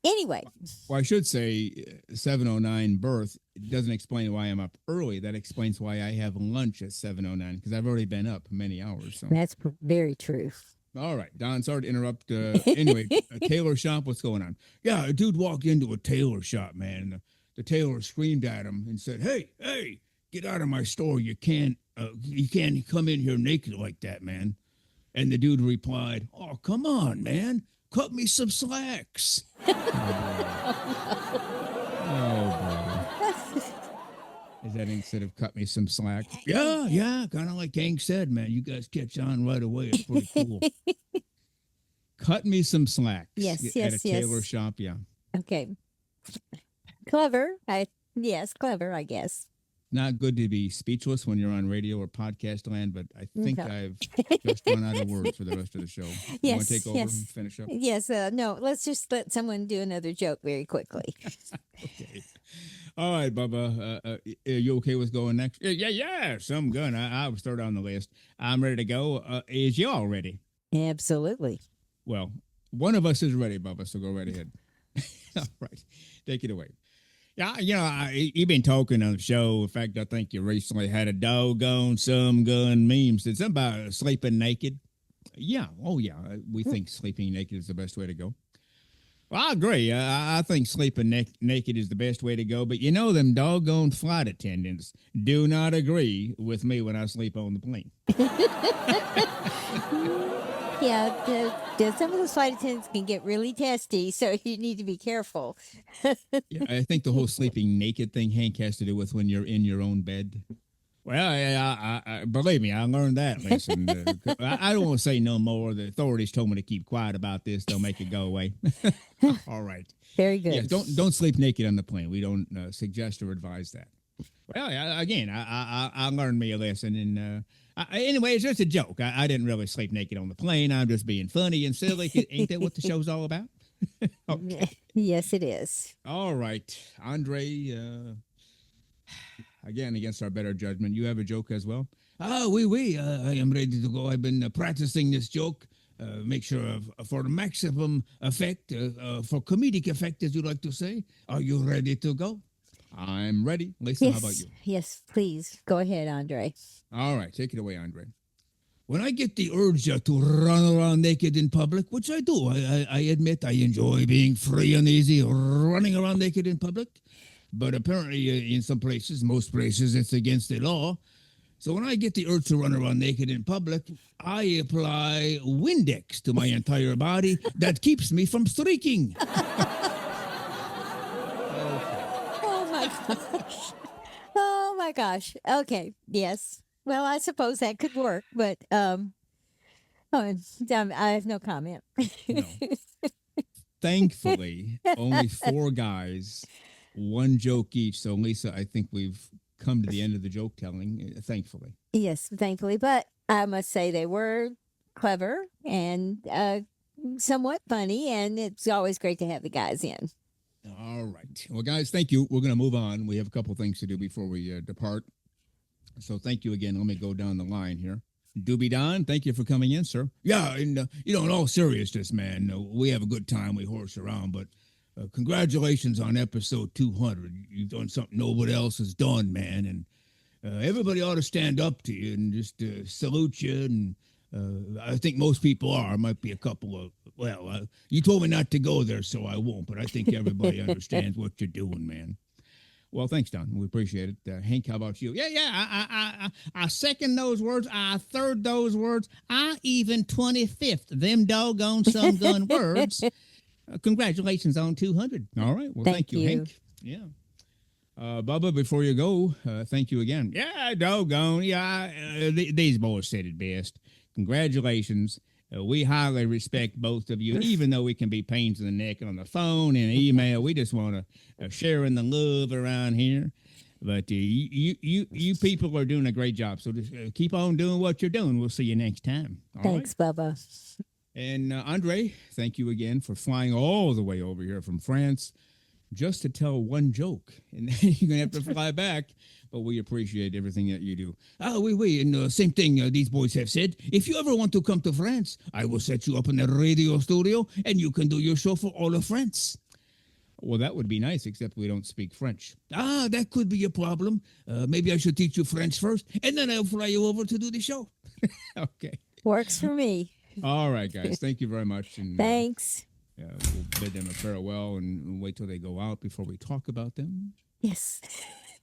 C: Anyway,
B: Well, I should say 7:09 birth doesn't explain why I'm up early. That explains why I have lunch at 7:09 because I've already been up many hours. So
C: that's very true.
B: all right, Don. Sorry to interrupt. Anyway, a tailor shop. What's going on?
F: Yeah, a dude walked into a tailor shop, man. The tailor screamed at him and said, "Hey, get out of my store! You can't come in here naked like that, man." And the dude replied, "Oh, come on, man, cut me some slacks."
B: Oh boy. Is that instead of cut me some slack?
F: Yeah, kind of like Hank said, man. You guys catch on right away. It's pretty cool.
B: Cut me some slacks.
C: Yes,
B: At
C: yes,
B: a tailor
C: yes.
B: shop. Yeah.
C: Okay. Clever. Clever, I guess.
B: Not good to be speechless when you're on radio or podcast land, but I think
C: No.
B: I've just run out of words for the rest of the show. You want
C: Yes,
B: to take over
C: yes.
B: and finish up?
C: Yes, no, let's just let someone do another joke very quickly.
B: Okay. All right, Bubba. Are you okay with going next?
F: Yeah, some gun.
B: I was third on the list. I'm ready to go. Is you all ready?
C: Absolutely.
B: Well, one of us is ready, Bubba, so go right ahead. All right. Take it away. Yeah, you've been talking on the show. In fact, I think you recently had a doggone some gun meme. Said something about sleeping naked. Yeah. Oh, yeah. We think sleeping naked is the best way to go. Well, I agree. I think sleeping naked is the best way to go. But you know, them doggone flight attendants do not agree with me when I sleep on the plane.
C: Yeah, some of those flight attendants can get really testy, so you need to be careful.
B: Yeah, I think the whole sleeping naked thing, Hank, has to do with when you're in your own bed. Well, I believe me, I learned that lesson. I don't want to say no more. The authorities told me to keep quiet about this. They'll make it go away. All right.
C: Very good.
B: Yes, don't sleep naked on the plane. We don't suggest or advise that. Well, again, I learned me a lesson, and anyway, it's just a joke. I didn't really sleep naked on the plane. I'm just being funny and silly. Ain't that what the show's all about? Okay.
C: Yes, it is.
B: All right, Andre. Again, against our better judgment, you have a joke as well.
F: Ah, oui. I am ready to go. I've been practicing this joke. Make sure for maximum effect, for comedic effect, as you like to say. Are you ready to go?
B: I'm ready. Lisa, how about you?
C: Yes, please. Go ahead, Andre.
B: All right, take it away, Andre.
F: When I get the urge to run around naked in public, which I do, I admit I enjoy being free and easy, running around naked in public. But apparently, in some places, most places, it's against the law. So when I get the urge to run around naked in public, I apply Windex to my entire body that keeps me from streaking.
C: Oh my gosh. Oh my gosh. Okay. Yes. Well, I suppose that could work, but I have no comment.
B: No. Thankfully, only 4 guys, 1 joke each. So, Lisa, I think we've come to the end of the joke telling, thankfully.
C: Yes, thankfully, but I must say they were clever and somewhat funny, and it's always great to have the guys in.
B: All right. Well, guys, thank you. We're going to move on. We have a couple things to do before we depart. So thank you again. Let me go down the line here. Doobie Don, thank you for coming in, sir.
F: Yeah, and, in all seriousness, man, we have a good time. We horse around, but congratulations on episode 200. You've done something nobody else has done, man, and everybody ought to stand up to you and just salute you, and I think most people are. Might be a couple of, you told me not to go there, so I won't, but I think everybody understands what you're doing, man.
B: Well, thanks, Don. We appreciate it. Hank, how about you?
G: Yeah. I second those words. I third those words. I even 25th them doggone some gun words. Congratulations on 200.
B: All right. Well, thank you, Hank. Yeah. Bubba, before you go, thank you again.
G: Yeah, doggone. Yeah, these boys said it best. Congratulations. We highly respect both of you, even though we can be pains in the neck on the phone and email. We just want to share in the love around here. But you people are doing a great job. So just keep on doing what you're doing. We'll see you next time.
C: Thanks, Bubba.
B: And Andre, thank you again for flying all the way over here from France just to tell 1 joke. And then you're going to have to fly back. But we appreciate everything that you do.
F: Ah, oui. And same thing these boys have said. If you ever want to come to France, I will set you up in a radio studio, and you can do your show for all of France.
B: Well, that would be nice, except we don't speak French.
F: Ah, that could be a problem. Maybe I should teach you French first, and then I'll fly you over to do the show.
B: Okay.
C: Works for me.
B: All right, guys. Thank you very much. And,
C: Thanks.
B: We'll bid them a farewell and wait till they go out before we talk about them.
C: Yes.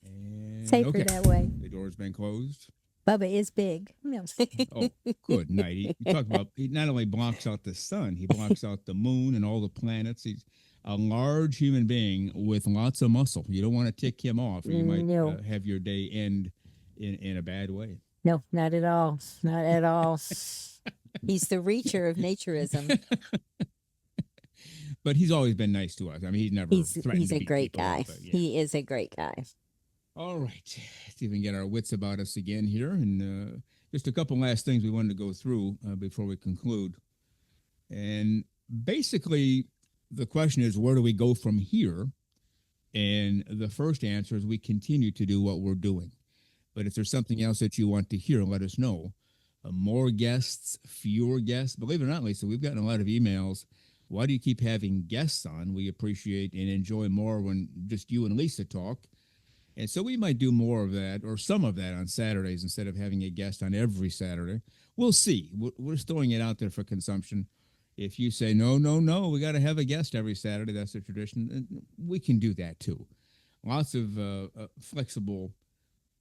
B: And,
C: Safer that way.
B: The door's been closed.
C: Bubba is big. No.
B: Oh, good night. He talked about, he not only blocks out the sun, he blocks out the moon and all the planets. He's a large human being with lots of muscle. You don't want to tick him off, or you might have your day end in a bad way.
C: No, not at all. Not at all. He's the reacher of naturism.
B: But he's always been nice to us. I mean, he's never threatened
C: He's
B: to
C: a
B: beat
C: great
B: people
C: guy.
B: up, but, yeah.
C: He is a great guy.
B: All right. Let's see if we can get our wits about us again here. And just a couple last things we wanted to go through before we conclude. And basically, the question is, where do we go from here? And the first answer is we continue to do what we're doing. But if there's something else that you want to hear, let us know. More guests, fewer guests. Believe it or not, Lisa, we've gotten a lot of emails. Why do you keep having guests on? We appreciate and enjoy more when just you and Lisa talk. And so we might do more of that or some of that on Saturdays instead of having a guest on every Saturday. We'll see. We're throwing it out there for consumption.
G: If you say, no, no, no, we got to have a guest every Saturday, that's the tradition, we can do that too. Lots of flexible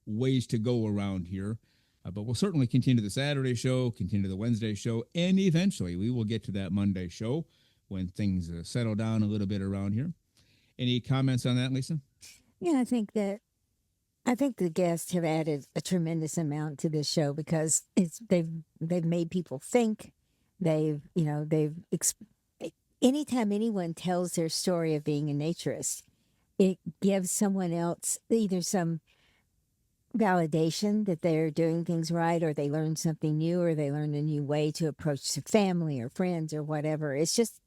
G: ways to go around here. But we'll certainly continue the Saturday show, continue the Wednesday show, and eventually we will get to that Monday show when things settle down a little bit around here. Any comments on that, Lisa?
C: Yeah, I think the guests have added a tremendous amount to this show because they've made people think. Anytime anyone tells their story of being a naturist, it gives someone else either some validation that they're doing things right, or they learn something new, or they learn a new way to approach their family or friends or whatever. It's just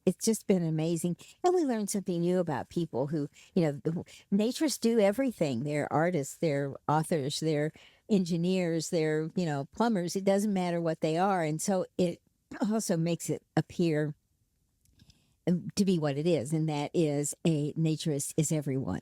C: been amazing. And we learn something new about people who, naturists do everything. They're artists, they're authors, they're engineers, they're, plumbers. It doesn't matter what they are. And so it also makes it appear to be what it is, and that is a naturist is everyone.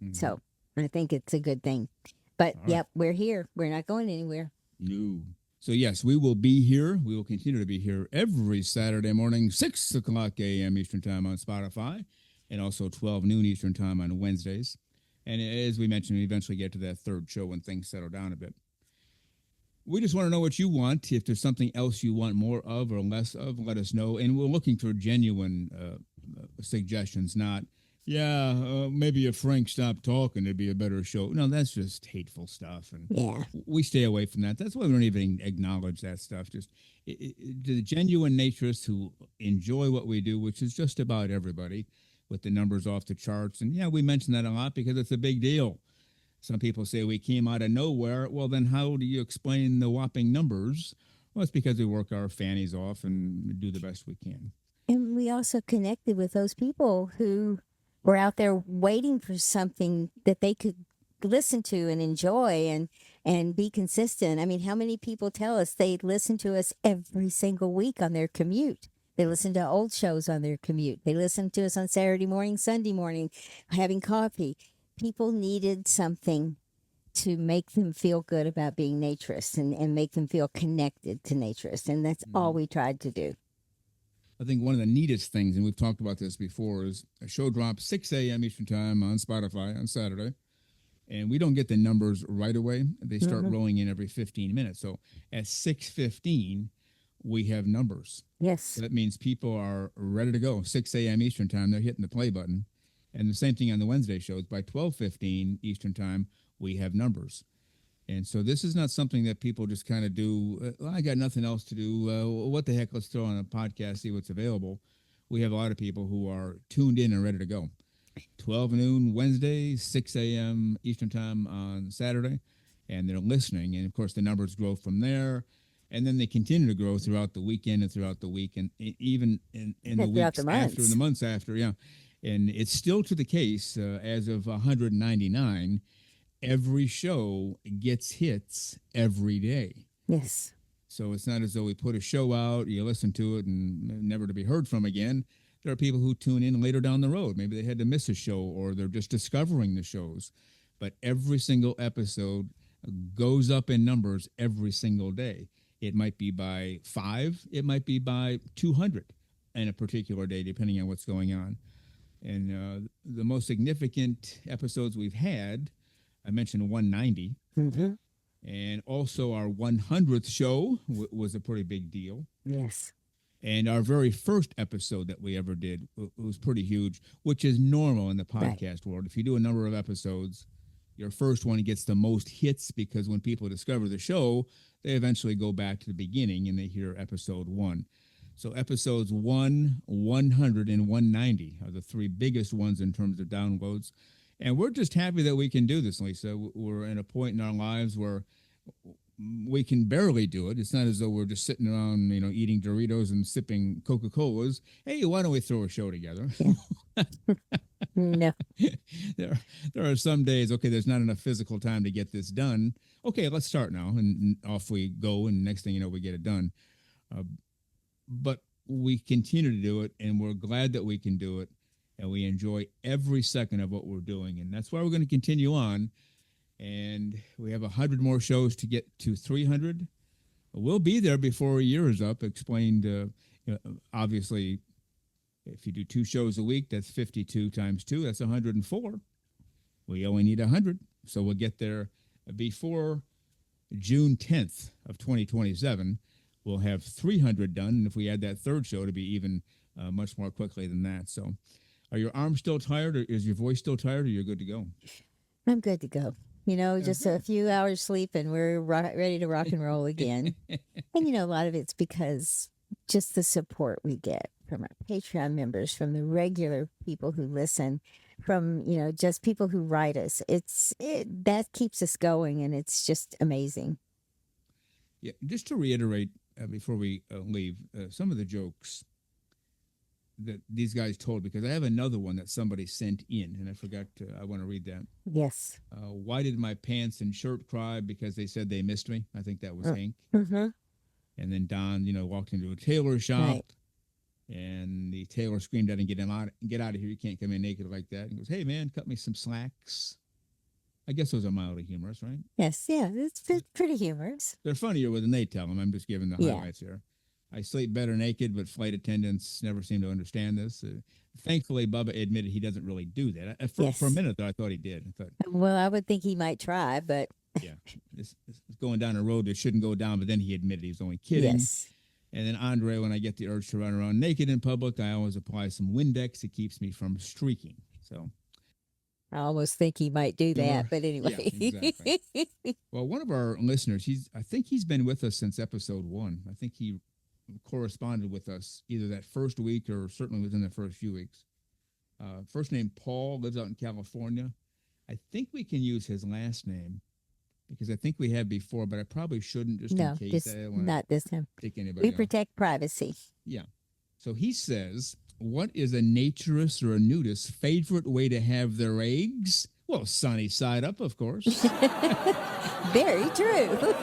C: Mm-hmm. So I think it's a good thing. But, yep, we're here. We're not going anywhere.
G: No. So, yes, we will be here. We will continue to be here every Saturday morning, 6 o'clock a.m. Eastern Time on Spotify, and also 12 noon Eastern Time on Wednesdays. And as we mentioned, we eventually get to that third show when things settle down a bit. We just want to know what you want. If there's something else you want more of or less of, let us know. And we're looking for genuine suggestions, not... maybe if Frank stopped talking, it'd be a better show. No, that's just hateful stuff, and we stay away from that. That's why we don't even acknowledge that stuff. Just the genuine naturists who enjoy what we do, which is just about everybody, with the numbers off the charts. And we mention that a lot because it's a big deal. Some people say we came out of nowhere. Well, then how do you explain the whopping numbers? Well, it's because we work our fannies off and do the best we can.
C: And we also connected with those people who were out there waiting for something that they could listen to and enjoy and be consistent. I mean, how many people tell us they listen to us every single week on their commute? They listen to old shows on their commute. They listen to us on Saturday morning, Sunday morning, having coffee. People needed something to make them feel good about being naturists and make them feel connected to naturists. And that's all we tried to do.
G: I think one of the neatest things, and we've talked about this before, is a show drops 6 a.m. Eastern Time on Spotify on Saturday, and we don't get the numbers right away. They start rolling in every 15 minutes. So at 6:15, we have numbers.
C: Yes.
G: So that means people are ready to go. 6 a.m. Eastern Time, they're hitting the play button. And the same thing on the Wednesday shows. By 12:15 Eastern Time, we have numbers. And so this is not something that people just kind of do. I got nothing else to do. What the heck? Let's throw on a podcast, see what's available. We have a lot of people who are tuned in and ready to go. 12 noon Wednesday, 6 a.m. Eastern Time on Saturday. And they're listening. And, of course, the numbers grow from there. And then they continue to grow throughout the weekend and throughout the week. And even in the weeks after, the months after, And it's still to the case as of 199. Every show gets hits every day.
C: Yes.
G: So it's not as though we put a show out, you listen to it, and never to be heard from again. There are people who tune in later down the road. Maybe they had to miss a show, or they're just discovering the shows. But every single episode goes up in numbers every single day. It might be by 5, it might be by 200 in a particular day, depending on what's going on. And the most significant episodes we've had, I mentioned 190.
C: Mm-hmm.
G: And also our 100th show was a pretty big deal.
C: Yes.
G: And our very first episode that we ever did was pretty huge, which is normal in the podcast world. If you do a number of episodes, your first one gets the most hits because when people discover the show, they eventually go back to the beginning and they hear episode 1. So episodes 1, 100, and 190 are the 3 biggest ones in terms of downloads. And we're just happy that we can do this, Lisa. We're in a point in our lives where we can barely do it. It's not as though we're just sitting around, eating Doritos and sipping Coca-Colas. Hey, why don't we throw a show together?
C: Yeah. No.
G: There are some days, okay, there's not enough physical time to get this done. Okay, let's start now. And off we go, and next thing you know, we get it done. But we continue to do it, and we're glad that we can do it. And we enjoy every second of what we're doing. And that's why we're going to continue on. And we have 100 more shows to get to 300. We'll be there before a year is up, explained Obviously, if you do 2 shows a week, that's 52 times 2. That's 104. We only need 100. So we'll get there before June 10th of 2027. We'll have 300 done. And if we add that third show, to be even much more quickly than that. So are your arms still tired, or is your voice still tired, or you're good to go?
C: I'm good to go. Just a few hours sleep and we're ready to rock and roll again. And, a lot of it's because just the support we get from our Patreon members, from the regular people who listen, from, just people who write us. That keeps us going, and it's just amazing.
G: Yeah, just to reiterate before we leave, some of the jokes that these guys told, because I have another one that somebody sent in, and I forgot I want to read that.
C: Yes.
G: Why did my pants and shirt cry? Because they said they missed me. I think that was Hank.
C: Mm-hmm.
G: And then Don, walked into a tailor shop,
C: Right.
G: and the tailor screamed at him, get out of here. You can't come in naked like that. He goes, hey, man, cut me some slacks. I guess those are mildly humorous, right?
C: Yes, yeah, it's pretty humorous.
G: They're funnier when they tell them. I'm just giving the highlights here. I sleep better naked, but flight attendants never seem to understand this. Thankfully, Bubba admitted he doesn't really do that. For a minute, though, I thought he did.
C: Well, I would think he might try, but...
G: Yeah, this going down a road that shouldn't go down, but then he admitted he was only kidding.
C: Yes.
G: And then André, when I get the urge to run around naked in public, I always apply some Windex. It keeps me from streaking. So
C: I almost think he might do that, but anyway.
G: Yeah, exactly. Well, one of our listeners, I think he's been with us since episode 1. I think he corresponded with us either that first week or certainly within the first few weeks. First name Paul, lives out in California. I think we can use his last name because I think we have before, but I probably shouldn't just in case.
C: Not this time. We protect privacy.
G: Yeah. So he says, what is a naturist or a nudist's favorite way to have their eggs? Well, sunny side up, of course.
C: Very true.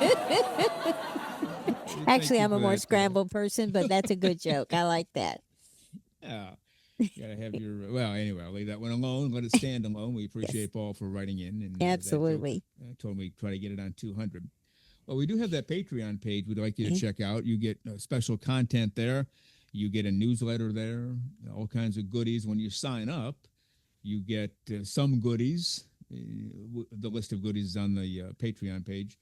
C: Actually, I'm a more scrambled person, but that's a good joke. I like that.
G: Yeah. You gotta have your anyway, I'll leave that one alone. Let it stand alone. We appreciate Paul for writing in. And
C: absolutely.
G: Told me try to get it on 200. Well, we do have that Patreon page we'd like you to check out. You get special content there. You get a newsletter there, all kinds of goodies. When you sign up, you get some goodies. The list of goodies is on the Patreon page.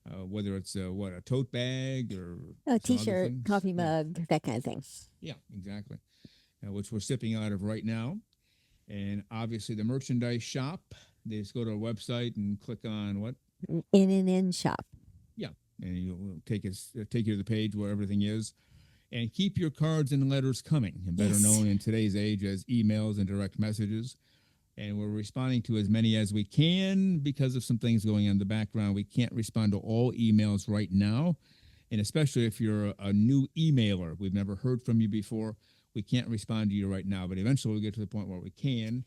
G: Whether it's a tote bag or
C: a T-shirt, coffee mug, that kind of thing.
G: Yeah, exactly. Which we're sipping out of right now. And obviously the merchandise shop, they just go to our website and click on what?
C: In shop.
G: Yeah. And you'll take you to the page where everything is. And keep your cards and letters coming, and better known in today's age as emails and direct messages. And we're responding to as many as we can because of some things going on in the background. We can't respond to all emails right now. And especially if you're a new emailer, we've never heard from you before, we can't respond to you right now. But eventually we'll get to the point where we can.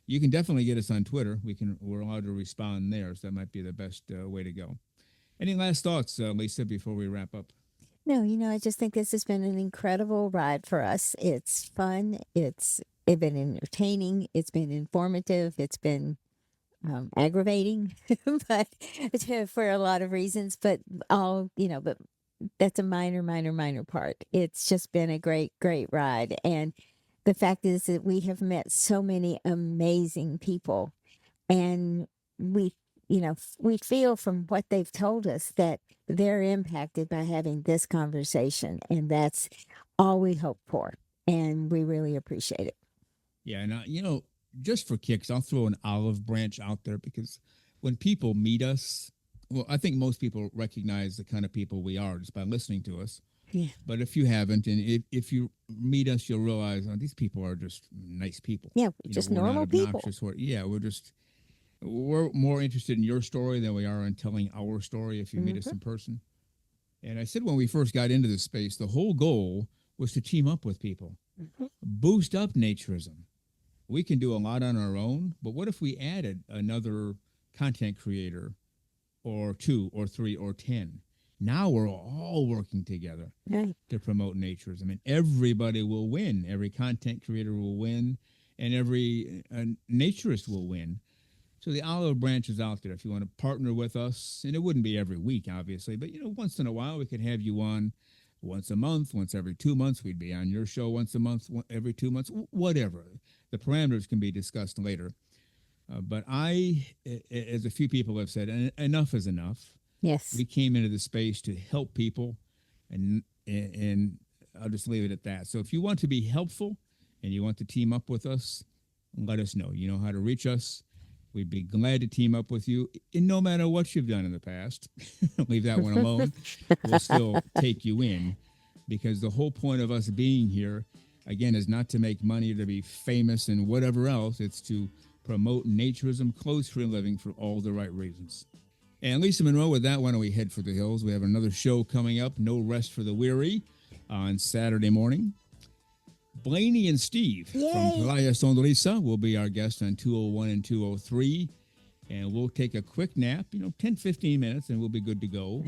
G: You can definitely get us on Twitter. We're allowed to respond there, so that might be the best way to go. Any last thoughts, Lisa, before we wrap up?
C: No, I just think this has been an incredible ride for us. It's fun. It's been entertaining. It's been informative. It's been aggravating, but for a lot of reasons. But but that's a minor part. It's just been a great ride. And the fact is that we have met so many amazing people, and we feel from what they've told us that they're impacted by having this conversation, and that's all we hope for. And we really appreciate it.
G: Yeah. And, just for kicks, I'll throw an olive branch out there because when people meet us, well, I think most people recognize the kind of people we are just by listening to us.
C: Yeah.
G: But if you haven't, and if you meet us, you'll realize these people are just nice people.
C: Yeah, just normal people.
G: We're more interested in your story than we are in telling our story if you meet us in person. And I said when we first got into this space, the whole goal was to team up with people, boost up naturism. We can do a lot on our own, but what if we added another content creator or 2 or 3 or 10? Now we're all working together to promote naturism, and everybody will win. Every content creator will win, and every naturist will win. So the olive branch is out there if you want to partner with us, and it wouldn't be every week, obviously, but once in a while we could have you on
B: once a month, once every 2 months. We'd be on your show once a month, every 2 months, whatever. The parameters can be discussed later. But as a few people have said, enough is enough.
C: Yes.
B: We came into the space to help people, and I'll just leave it at that. So if you want to be helpful and you want to team up with us, let us know. You know how to reach us. We'd be glad to team up with you, and no matter what you've done in the past. Leave that one alone. We'll still take you in, because the whole point of us being here, again, is not to make money or to be famous and whatever else. It's to promote naturism, clothes-free living for all the right reasons. And Lisa Monroe, with that, why don't we head for the hills? We have another show coming up, No Rest for the Weary, on Saturday morning. Blaney and Steve from Playa Sonrisa will be our guests on 201 and 203. And we'll take a quick nap, 10, 15 minutes, and we'll be good to go.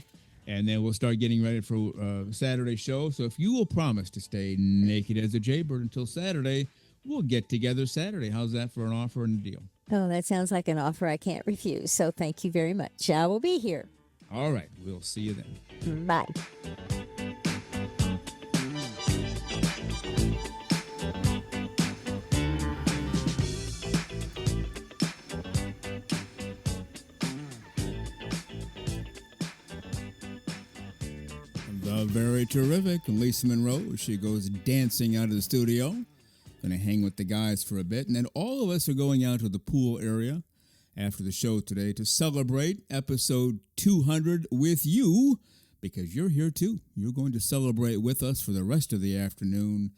B: And then we'll start getting ready for Saturday's show. So if you will promise to stay naked as a jaybird until Saturday, we'll get together Saturday. How's that for an offer and a deal?
C: Oh, that sounds like an offer I can't refuse. So thank you very much. I will be here.
B: All right. We'll see you then.
C: Bye.
B: The very terrific Lisa Monroe. She goes dancing out of the studio. Going to hang with the guys for a bit. And then all of us are going out to the pool area after the show today to celebrate episode 200 with you, because you're here too. You're going to celebrate with us for the rest of the afternoon.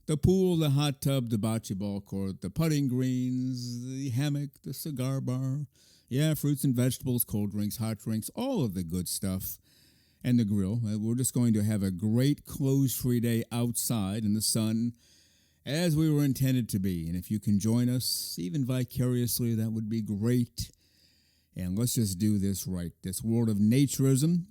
B: The pool, the hot tub, the bocce ball court, the putting greens, the hammock, the cigar bar. Yeah, fruits and vegetables, cold drinks, hot drinks, all of the good stuff. And the grill. We're just going to have a great clothes-free day outside in the sun, as we were intended to be. And if you can join us, even vicariously, that would be great. And let's just do this right. This world of naturism,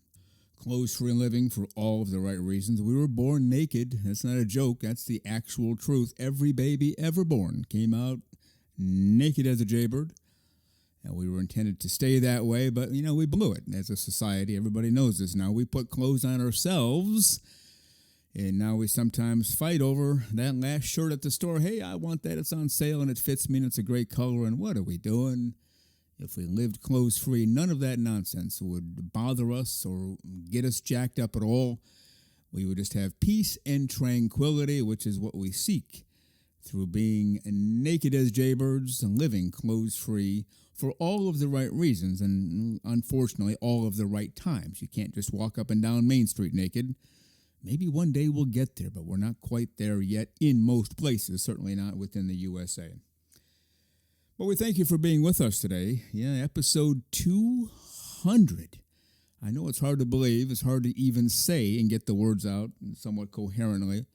B: clothes-free living for all of the right reasons. We were born naked. That's not a joke. That's the actual truth. Every baby ever born came out naked as a jaybird. And we were intended to stay that way, but, we blew it as a society. Everybody knows this now. We put clothes on ourselves, and now we sometimes fight over that last shirt at the store. Hey, I want that. It's on sale, and it fits me, and it's a great color. And what are we doing? If we lived clothes-free, none of that nonsense would bother us or get us jacked up at all. We would just have peace and tranquility, which is what we seek through being naked as jaybirds and living clothes-free for all of the right reasons, and unfortunately, all of the right times. You can't just walk up and down Main Street naked. Maybe one day we'll get there, but we're not quite there yet in most places, certainly not within the USA. But we thank you for being with us today. Yeah, episode 200. I know it's hard to believe. It's hard to even say and get the words out somewhat coherently.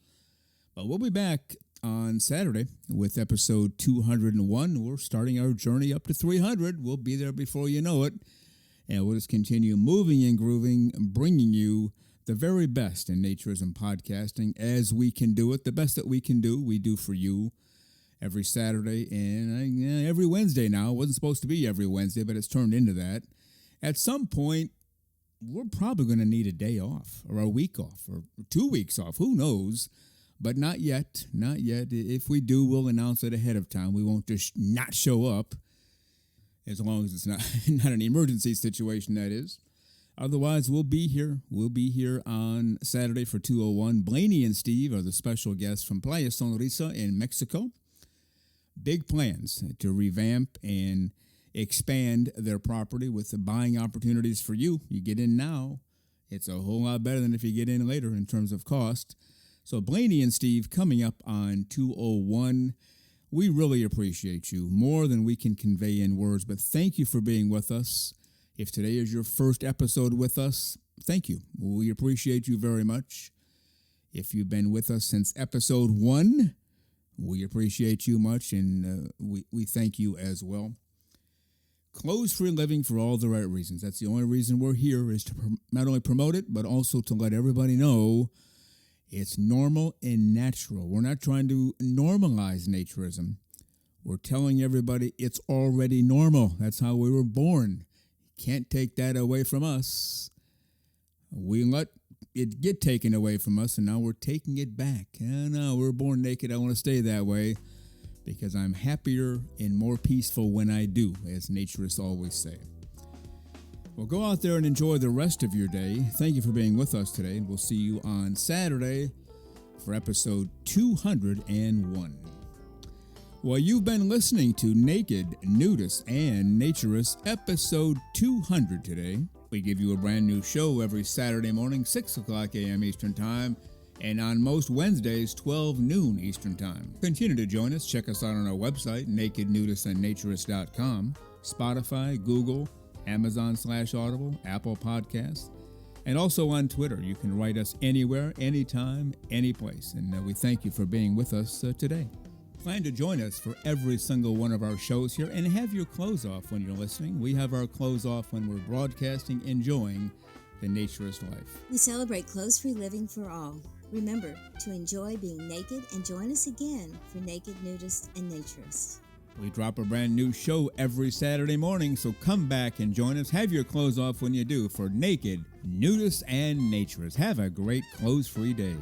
B: But we'll be back on Saturday with episode 201. We're starting our journey up to 300. We'll be there before you know it. And we'll just continue moving and grooving, bringing you the very best in naturism podcasting as we can do it. The best that we can do, we do for you every Saturday and every Wednesday now. It wasn't supposed to be every Wednesday, but it's turned into that. At some point, we're probably going to need a day off or a week off or 2 weeks off. Who knows? But not yet, not yet. If we do, we'll announce it ahead of time. We won't just not show up, as long as it's not an emergency situation, that is. Otherwise, we'll be here. We'll be here on Saturday for 201. Blaney and Steve are the special guests from Playa Sonrisa in Mexico. Big plans to revamp and expand their property with the buying opportunities for you. You get in now, it's a whole lot better than if you get in later in terms of cost. So Blaney and Steve coming up on 201. We really appreciate you more than we can convey in words, but thank you for being with us. If today is your first episode with us, thank you. We appreciate you very much. If you've been with us since episode 1, we appreciate you much, and we thank you as well. Clothes-free living for all the right reasons. That's the only reason we're here, is to not only promote it, but also to let everybody know it's normal and natural. We're not trying to normalize naturism. We're telling everybody it's already normal. That's how we were born. You can't take that away from us. We let it get taken away from us, and now we're taking it back. No, we're born naked. I want to stay that way because I'm happier and more peaceful when I do, as naturists always say. Well, go out there and enjoy the rest of your day. Thank you for being with us today, and we'll see you on Saturday for episode 201. Well, you've been listening to Naked, Nudists, and Naturists, episode 200 today. We give you a brand new show every Saturday morning, 6 o'clock a.m. Eastern Time, and on most Wednesdays, 12 noon Eastern Time. Continue to join us. Check us out on our website, nakednudistandnaturist.com, Spotify, Google, Amazon/Audible, Apple Podcasts, and also on Twitter. You can write us anywhere, anytime, any place. And we thank you for being with us today. Plan to join us for every single one of our shows here and have your clothes off when you're listening. We have our clothes off when we're broadcasting, enjoying the naturist life.
A: We celebrate clothes-free living for all. Remember to enjoy being naked and join us again for Naked, Nudists, and Naturists.
B: We drop a brand new show every Saturday morning, so come back and join us. Have your clothes off when you do for Naked, Nudists, and Naturists. Have a great clothes-free day.